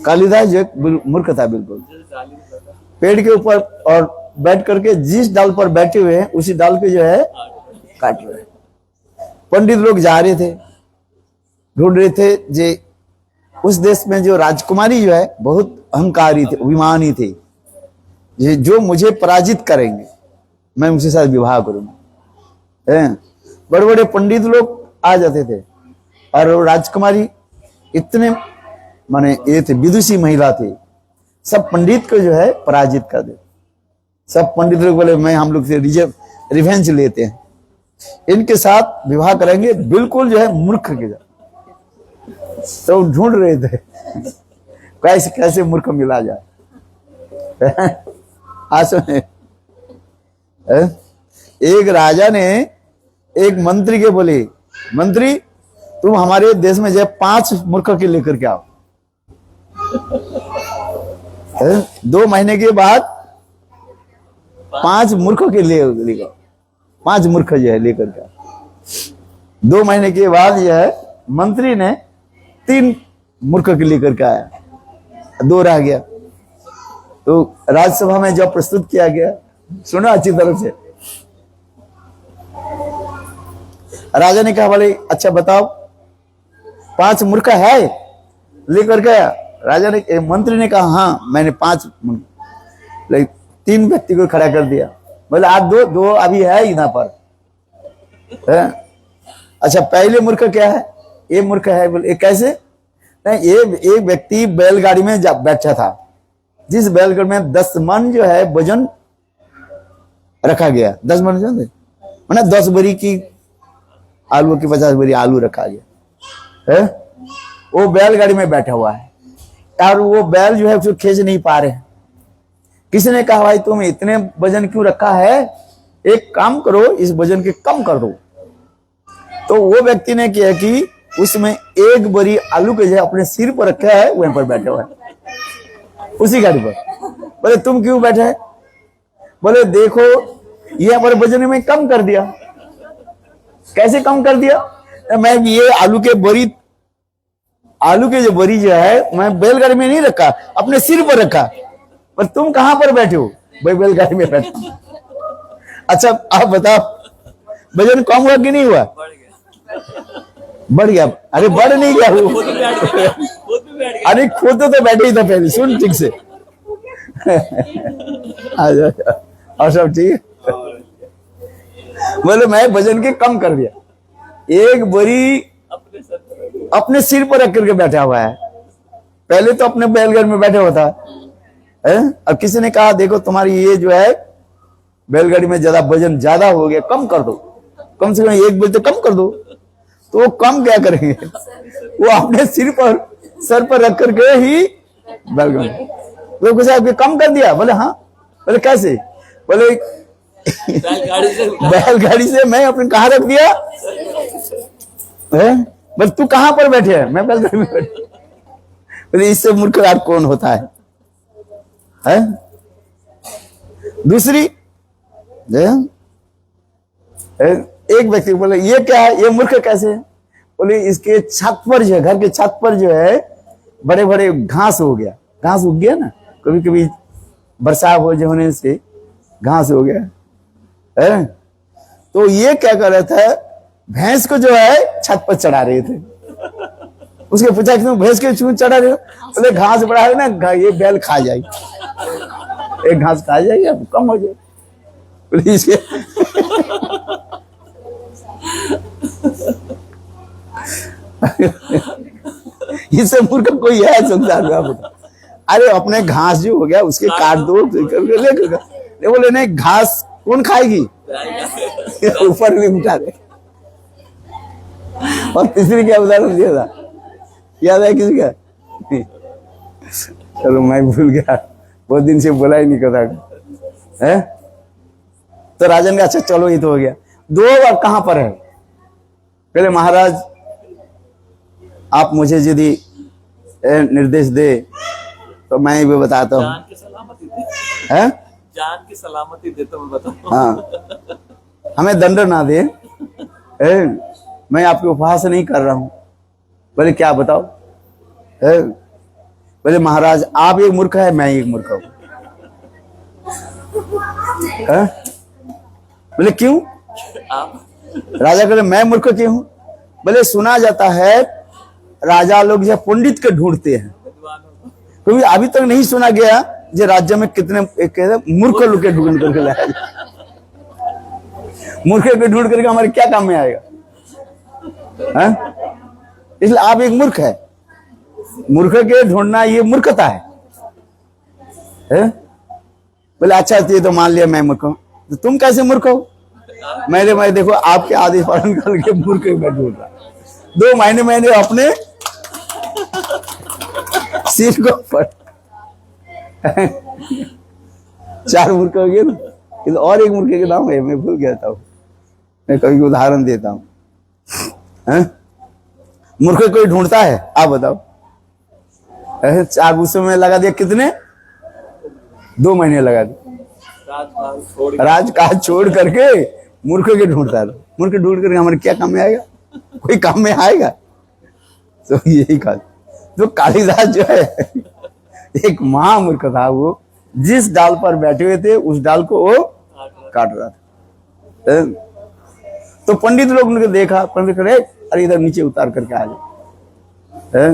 कालिदास जो मूर्ख था बिल्कुल। पेड़ के ऊपर और बैठ करके जिस डाल पर बैठे हुए हैं उसी डाल पे जो है काट रहे हैं। पंडित लोग जा रहे थे, ढूंढ रहे थे जे उस देश में जो राजकुमारी जो है बहुत अहंकारी थे, अभिमानी थे, जो मुझे पराजित करेंगे मैं उनके साथ विवाह करूंगा। बड़े बड़े पंडित लोग आ जाते थे और राजकुमारी इतने माने ये थे, विदुषी महिला थी, सब पंडित को जो है पराजित कर दे। सब पंडित लोग बोले मैं हम लोग से रिवेंज लेते हैं, इनके साथ विवाह करेंगे, बिल्कुल जो है मूर्ख के साथ। तो ढूंढ रहे थे कैसे कैसे मूर्ख मिला जाए। आसो एक राजा ने एक मंत्री के बोले, मंत्री तुम हमारे देश में जो 5 मूर्ख के लेकर के आओ। 2 महीने के बाद 5 मूर्खों के लेकर 5 मूर्ख जो है लेकर के 2 महीने के बाद जो है मंत्री ने 3 मूर्ख के लेकर के आया, 2 रह गया। तो राज्यसभा में जब प्रस्तुत किया गया, सुनो अच्छी तरह से, राजा ने कहा बोले अच्छा बताओ 5 मूर्ख है लेकर गया। राजा ने, मंत्री ने कहा हाँ मैंने 5, 3 व्यक्ति को खड़ा कर दिया। बोले आप 2 अभी है यहाँ पर है? अच्छा पहले मूर्ख क्या है, ये मूर्ख है। बोले कैसे, नहीं ये एक व्यक्ति बैलगाड़ी में बैठा था, जिस बैलगाड़ी में 10 मन जो है वजन रखा गया, 10 मन जानते मतलब 10 बोरी की आलू की 50 बोरी आलू रखा गया है। वो बैलगाड़ी में बैठा हुआ है और वो बैल जो है उसको खींच नहीं पा रहे। किसी ने कहा भाई तुम इतने वजन क्यों रखा है, एक काम करो इस वजन के कम कर दो। तो वो व्यक्ति ने किया कि उसमें 1 बोरी आलू के जो अपने सिर पर रखा है, वहीं पर बैठा हुआ है उसी गाड़ी पर। बोले तुम क्यों बैठे है, बोले देखो ये हमारे वजन में कम कर दिया। कैसे कम कर दिया, मैं ये आलू के जो बोरी जो है मैं बैलगाड़ी में नहीं रखा, अपने सिर पर रखा, पर तुम कहां पर बैठे हो, भाई बैलगाड़ी में बैठा। अच्छा आप बताओ वजन कम हुआ कि नहीं हुआ, बढ़ गया। अरे बढ़ नहीं गया वो, अरे खुद तो बैठे ही था पहले, सुन ठीक से। और सब ठीक, बोले मैं वजन के कम कर दिया, 1 बोरी अपने सिर पर रख करके बैठा हुआ है, पहले तो अपने बैलगाड़ी में बैठा हुआ था है? अब किसी ने कहा देखो तुम्हारी ये जो है बैलगाड़ी में ज्यादा वजन ज्यादा हो गया, कम कर दो, कम से कम 1 बोरी तो कम कर दो। तो वो कम क्या करेंगे, वो अपने सर पर रख करके ही बैलगाड़ी, तो कुछ आपके कम कर दिया। बोले हाँ, बोले कैसे, बोले बैलगाड़ी से मैं अपने कहा रख दिया है, बस तू कहां पर बैठे है, मैं बैलगाड़ी में बैठे। बोले इससे मूर्ख कौन होता है? दूसरी एक व्यक्ति बोले ये क्या है, ये मूर्ख कैसे है, बोले इसके छत पर जो है, घर के छत पर जो है बड़े बड़े घास हो गया, घास उग गया ना, कभी कभी बरसात हो होने से घास हो गया है। तो ये क्या कर रहा था, भैंस को जो है छत पर चढ़ा रहे थे। उसके पूछा कि तुम भैंस के क्यों चढ़ा रहे हो, बोले घास बड़ा है ना, ये बैल खा जाएगी। एक घास खा जाएगी अब कम हो जाए प्लीज। इससे मूर्ख कोई है संसार में? आप बताओ। अरे अपने घास जो हो गया उसके काट दो, ले बोले नहीं घास कौन खाएगी, ऊपर नहीं उठा दे। और तीसरी क्या उदाहरण दिया था, याद है किसी का? चलो मैं भूल गया, बहुत दिन से बोला ही नहीं कथा है। तो राजन का अच्छा चलो ये तो हो गया। दो अब कहां पर है? पहले महाराज आप मुझे यदि निर्देश दे तो मैं भी बताता हूँ। जान की सलामती दे, है जान की सलामती दे तो मैं बताऊं। हाँ, हमें दंड ना दे। मैं आपके उपहास नहीं कर रहा हूं। बोले क्या बताओ? बोले महाराज आप एक मूर्ख है, मैं एक मूर्ख हूं। बोले क्यों? आप राजा कहते मैं मूर्ख क्यों हूं? बोले सुना जाता है राजा लोग जो पंडित के ढूंढते हैं, विद्वान हो। क्योंकि अभी तक नहीं सुना गया जो राज्य में कितने मूर्ख लोग के ढूंढ करके लाया जाए। मूर्ख के ढूंढ करके हमारे क्या काम में आएगा? इसलिए आप एक मूर्ख है। मूर्ख के ढूंढना ये मूर्खता है? बोले अच्छा ये तो मान लिया मैं मूर्ख हूं, तो तुम कैसे मूर्ख हो? मैं देखो आपके आदेश पालन करके मूर्ख मैं ढूंढ रहा। 2 महीने मैंने अपने सिर को पर 4 मूर्ख हो गए ना। और एक मूर्ख के नाम है, मैं भूल गया था, मैं कभी उदाहरण देता हूं। मूर्ख कोई ढूंढता है? आप बताओ। 4 गुस्से में लगा दिया, कितने? 2 महीने लगा दिए। राजकाज छोड़ करके मूर्ख के ढूंढता है। मूर्ख ढूंढ करके हमारे क्या काम में आएगा? कोई काम में आएगा? तो यही कहा। तो कालिदास जो है एक महामूर्ख था। वो जिस डाल पर बैठे हुए थे उस डाल को वो काट रहा था। तो पंडित लोग उनको देखा, पंडित करे अरे इधर नीचे उतार करके आ जाए।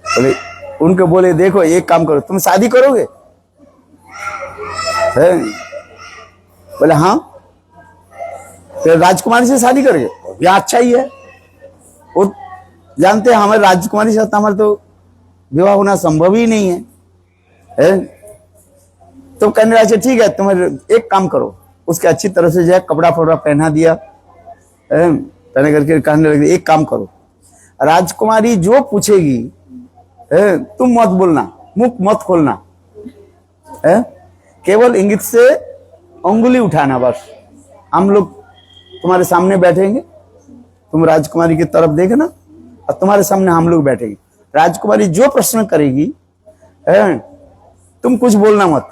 बोले उनको बोले देखो एक काम करो, तुम शादी करोगे? बोले हाँ। तो राजकुमारी से शादी करोगे? ये अच्छा ही है, वो जानते हैं हमारे राजकुमारी से हमारे तो विवाह होना संभव ही नहीं है। तो कहने लगे ठीक है तुम्हें एक काम करो, उसके अच्छी तरह से जो है कपड़ा फपड़ा पहना दिया, पहने करके कहने लगे एक काम करो, राजकुमारी जो पूछेगी तुम मत बोलना, मुख मत खोलना, केवल इंगित से उंगली उठाना बस। हम लोग तुम्हारे सामने बैठेंगे, तुम राजकुमारी की तरफ देखना और तुम्हारे सामने हम लोग बैठेंगे। राजकुमारी जो प्रश्न करेगी तुम कुछ बोलना मत।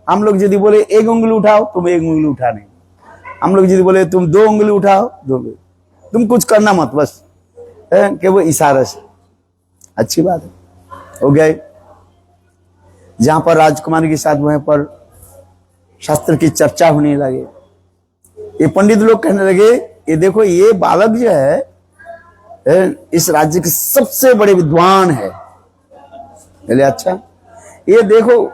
हम लोग यदि बोले एक उंगली उठाओ, तुम एक उंगली उठा नहीं। हम लोग यदि बोले तुम 2 उंगली उठाओ, 2 उंगली, तुम कुछ करना मत बस, कि वो इशारा से। अच्छी बात है, हो गए। जहां पर राजकुमारी के साथ वहां पर शास्त्र की चर्चा होने लगे। ये पंडित लोग कहने लगे ये देखो ये बालक जो है इस राज्य के सबसे बड़े विद्वान है। बोले अच्छा, ये देखो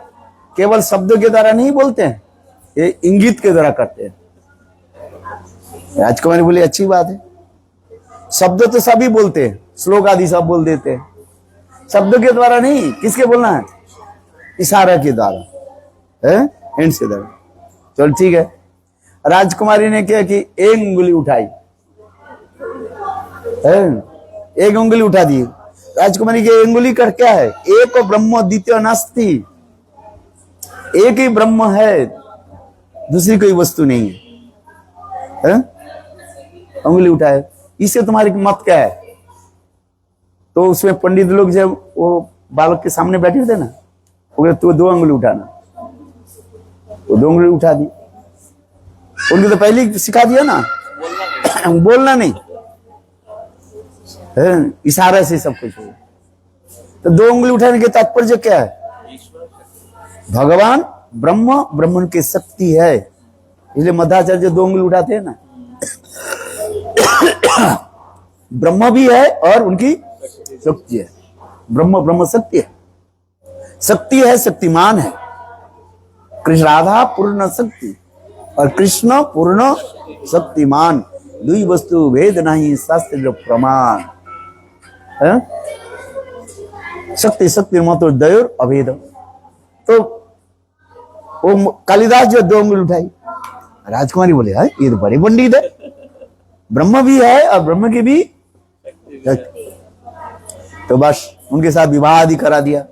केवल शब्दों के द्वारा नहीं बोलते हैं, ये इंगित के द्वारा करते हैं। राजकुमारी बोली अच्छी बात है, शब्द तो सभी बोलते हैं, श्लोक आदि सब बोल देते हैं, शब्दों के द्वारा नहीं, किसके बोलना है? इशारा के द्वारा, हैंड से द्वारा। चल ठीक है। राजकुमारी ने क्या कि एक उंगली उठाई, एक उंगली उठा दी। राजकुमारी की उंगली कर क्या है? एक ब्रह्म द्वितीय नास्ति, एक ही ब्रह्म है, दूसरी कोई वस्तु नहीं है। उंगली उठाए, इससे तुम्हारी मत क्या है? तो उसमें पंडित लोग जब वो बालक के सामने बैठे थे ना, वो तो 2 उंगली उठाना, वो 2 उंगली उठा दी। उनको तो पहले ही सिखा दिया ना, बोलना नहीं, इशारा से सब कुछ हो। तो 2 उंगली उठाने के तात्पर्य क्या है? भगवान ब्रह्म, ब्रह्मन की शक्ति है, इसलिए मध्वाचार्य 2 उंगली उठाते हैं ना। ब्रह्म भी है और उनकी शक्ति है। ब्रह्म ब्रह्म शक्ति है, शक्ति है, शक्तिमान है। कृष्ण राधा पूर्ण शक्ति और कृष्ण पूर्ण शक्तिमान, दुई वस्तु भेद नहीं शास्त्र प्रमाण है। शक्ति शक्ति मत दयोर अभेद। तो वो कालिदास जो 2 उंगली उठाई, राजकुमारी बोले है ये तो बड़े पंडित है, ब्रह्म भी है और ब्रह्म के भी। तो बस उनके साथ विवाह आदि करा दिया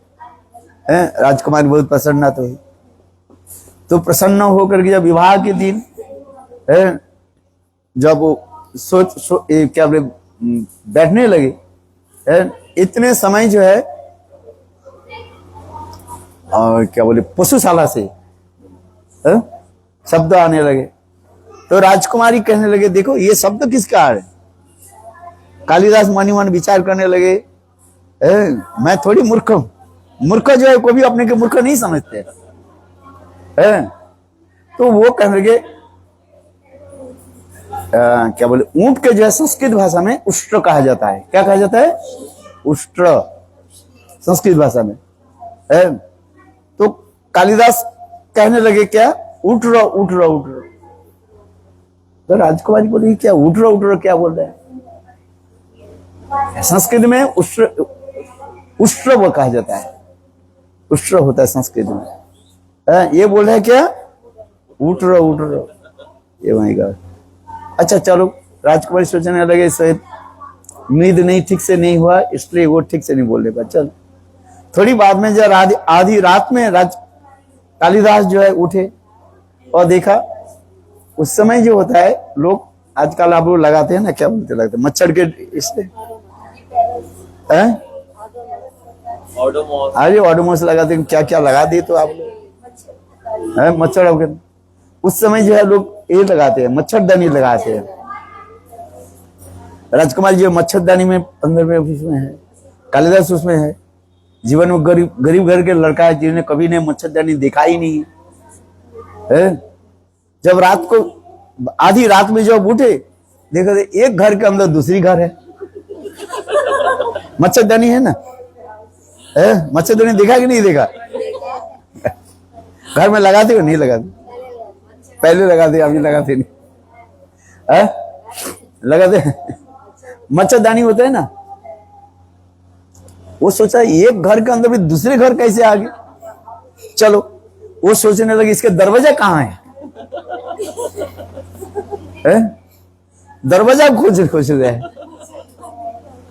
है। राजकुमारी बहुत प्रसन्न तो प्रसन्न होकर के जब विवाह के दिन है, जब वो क्या बोले बैठने लगे है, इतने समय जो है और क्या बोले पशुशाला से है, शब्द आने लगे। तो राजकुमारी कहने लगे देखो ये शब्द किसका है। कालिदास मनी मन विचार करने लगे मैं थोड़ी मूर्ख हूं, मूर्ख जो है कोई भी अपने के मूर्ख नहीं समझते है। तो वो कहने लगे क्या बोले ऊंट के जो है संस्कृत भाषा में उष्ट्र कहा जाता है। क्या कहा जाता है? उष्ट्र संस्कृत भाषा में है। तो कालिदास कहने लगे क्या उठ रहो उठ रहो उठ रहो। तो राजकुमारी बोली क्या उठ रहो क्या बोल रहे हैं? संस्कृत में उष्ट्र वो कहा जाता है, उष्ट्र होता है संस्कृत में। ये बोल रहे हैं क्या उठ रहो ये वहीं का। अच्छा चलो, राजकुमारी सोचने लगे शायद नींद नहीं ठीक से नहीं हुआ इसलिए वो ठीक से नहीं बोल रहे। चल थोड़ी बाद में जब आधी रात में कालिदास जो है उठे और देखा, उस समय जो होता है लोग आजकल आप लोग लगाते हैं ना, क्या बोलते लगते मच्छर के इससे ऑडोमोस लगाते हैं, क्या क्या लगा दिए तो आप लोग मच्छर हो गए। उस समय जो है लोग ये लगाते हैं मच्छरदानी लगाते हैं। राजकुमार जी मच्छरदानी में 15वें उसमें है, कालिदास उसमें है। जीवन में गरीब घर के लड़का है जिन्हें कभी ने मच्छरदानी देखा ही नहीं है। जब रात को आधी रात में जब उठे देखो एक घर के अंदर दूसरी घर है, मच्छरदानी है ना। मच्छरदानी देखा कि नहीं देखा? घर में लगाते हो नहीं लगाते? पहले लगाते अभी लगाते नहीं लगाते। मच्छरदानी होता है ना, वो सोचा एक घर के अंदर भी दूसरे घर कैसे आ गए। चलो वो सोचने लगे इसके दरवाजा कहाँ है? दरवाजा खोज रहे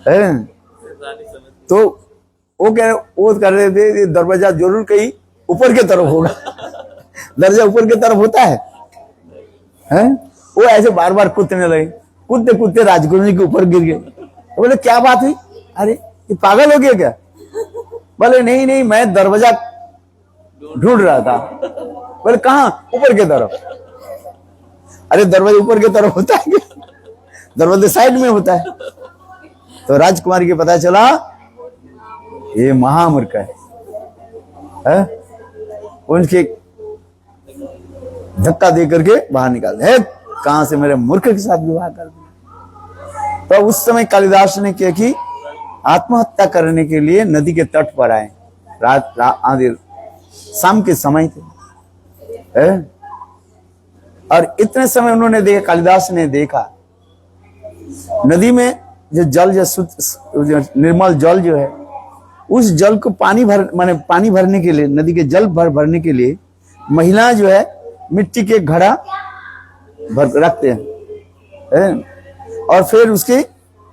हैं। तो वो कह रहे थे दरवाजा जरूर कहीं ऊपर के तरफ होगा। दरवाजा ऊपर के तरफ होता है। वो ऐसे बार बार कूदने लगे, कूदते कूदते राजकुमारी के ऊपर गिर गए। तो बोले क्या बात हुई? अरे ये पागल हो गया क्या? बोले नहीं मैं दरवाजा ढूंढ रहा था। बोले कहाँ? ऊपर के तरफ। अरे दरवाजा ऊपर के तरफ होता है क्या? दरवाजा साइड में होता है। तो राजकुमारी के पता चला ये महामूर्ख है। उनके धक्का दे करके बाहर निकाल है, कहां से मेरे मूर्ख के साथ विवाह कर दिया। तो उस समय कालिदास ने क्या कि आत्महत्या करने के लिए नदी के तट पर आए। आधे शाम के समय थे और इतने समय उन्होंने देखा, कालिदास ने देखा नदी में जो जल जो निर्मल जल जो है, उस जल को पानी भरने के लिए, नदी के जल भरने के लिए महिला जो है मिट्टी के घड़ा रखते हैं और फिर उसके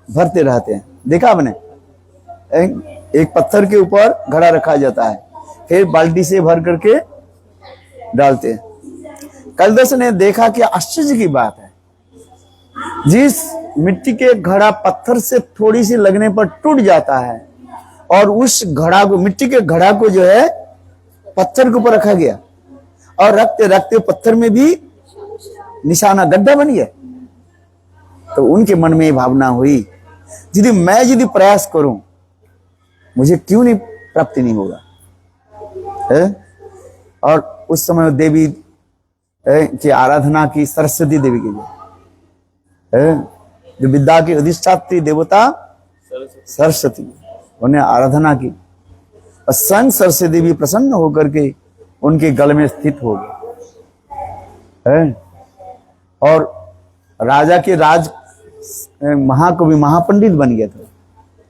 भरते रहते हैं। देखा आपने? एक पत्थर के ऊपर घड़ा रखा जाता है, फिर बाल्टी से भर करके डालते हैं। कालिदास ने देखा कि आश्चर्य की बात है, जिस मिट्टी के घड़ा पत्थर से थोड़ी सी लगने पर टूट जाता है और उस घड़ा को, मिट्टी के घड़ा को जो है पत्थर के ऊपर रखा गया और रखते रखते पत्थर में भी निशाना गड्ढा बन गया। तो उनके मन में भावना हुई यदि प्रयास करूं मुझे क्यों नहीं प्राप्ति नहीं होगा है? और उस समय देवी की आराधना की, सरस्वती देवी की जो विद्या की अधिष्ठात्री देवता सरस्वती, उन्हें आराधना की और संग सरस्वती देवी प्रसन्न होकर के उनके गले में स्थित हो गया है। और राजा के राज महाकवि महापंडित बन गए थे,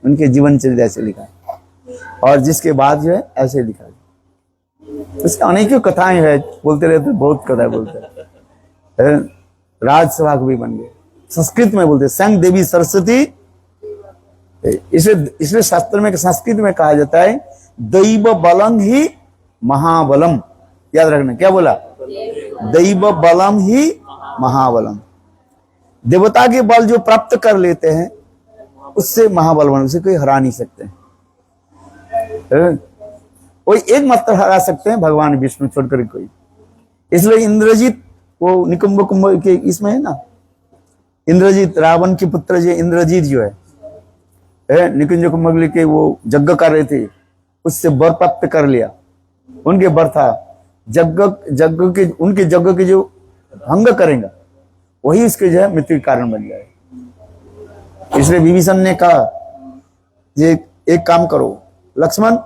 उनके जीवन चर्या से लिखा। और जिसके बाद जो है ऐसे लिखा, इसके अनेकों कथाएं हैं, बोलते रहते, बहुत कथा बोलते हैं। राजसभा कवि बन गए, संस्कृत में बोलते संग देवी सरस्वती। इसलिए शास्त्र में, संस्कृत में कहा जाता है दैव बलम ही महाबलम। याद रखना, क्या बोला? दैव बलम ही महाबलम। देवता के बल जो प्राप्त कर लेते हैं उससे महाबल बन, उसे कोई हरा नहीं सकते। कोई एक मात्र हरा सकते हैं, भगवान विष्णु छोड़कर कोई। इसलिए इंद्रजीत, वो निकुंभ कुंभ के इसमें है ना, इंद्रजीत, रावण के पुत्र जो इंद्रजीत जो है निकुंज कुंभ के वो यज्ञ कर रहे थे, उससे वर प्राप्त कर लिया। उनके वर था उनके यज्ञ के जो भंग करेंगे वही इसके जो है मृत्यु के कारण बन जाए। इसलिए विभीषण ने कहा ये एक काम करो लक्ष्मण,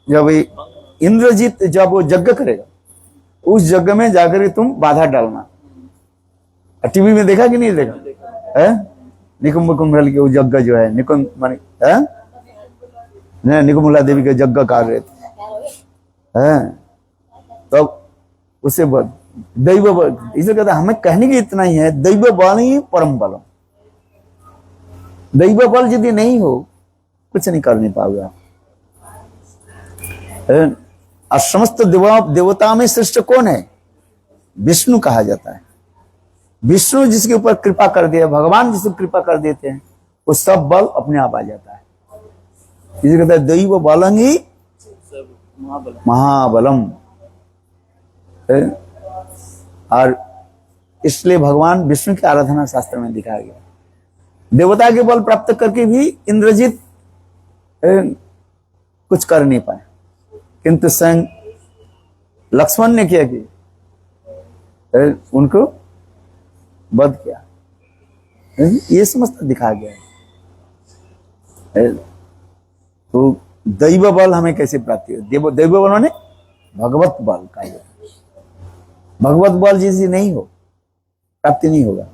जब इंद्रजीत जब वो यज्ञ करेगा उस यज्ञ में जाकर तुम बाधा डालना। टीवी में देखा कि नहीं देखा है? निकुंभ कुंभल के वो यज्ञ जो है, निकुंभला देवी के यज्ञ कर रहे थे, तो उससे दैव बल, इसलिए कहता हमें कहने की इतना ही है, दैव बल ही परम बलम। दैव बल यदि नहीं हो कुछ नहीं कर नहीं पाओगे आप। और समस्त देवता में श्रेष्ठ कौन है? विष्णु कहा जाता है। विष्णु जिसके ऊपर कृपा कर दिया, भगवान जिसको कृपा कर देते हैं, वो सब बल अपने आप आ जाता है। इसे कहता है दैव बलम ही महाबलम। और इसलिए भगवान विष्णु की आराधना शास्त्र में दिखाया गया। देवता के बल प्राप्त करके भी इंद्रजीत कुछ कर नहीं पाए, किंतु स्वयं लक्ष्मण ने क्या किया, उनको वध किया। ये समस्त दिखा गया है। तो दैव बल हमें कैसे प्राप्ति हो? दैव बल माने भगवत बल कहा जाता है। भगवत बल जैसी नहीं हो प्राप्ति नहीं होगा।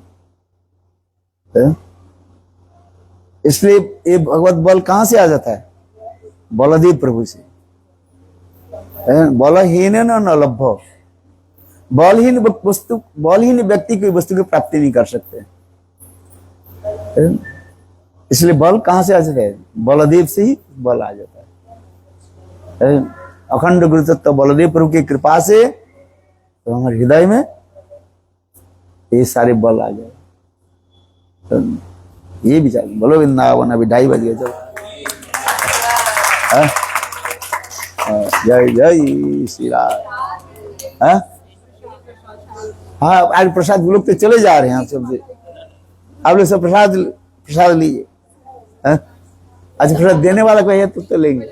इसलिए ये भगवत बल कहां से आ जाता है? बलदेव प्रभु से। बलहीन न लभ्य, बलहीन व्यक्ति कोई वस्तु की प्राप्ति नहीं कर सकते। इसलिए बल कहां से आ जाता है? बलदेव से ही बल आ जाता है। अखंड गुरु तत्व बलदेव प्रभु की कृपा से तो हमारे हृदय में ये सारे बल आ जाए। तो ये विचार बोलो वृंदावन। अभी 2:30 बज गए। चलो जय जय श्री राम। हाँ आज प्रसाद लोग तो चले जा रहे हैं, आप सबसे आप लोग सब प्रसाद लीजिए। अच्छा प्रसाद देने वाला कोई है तो लेंगे।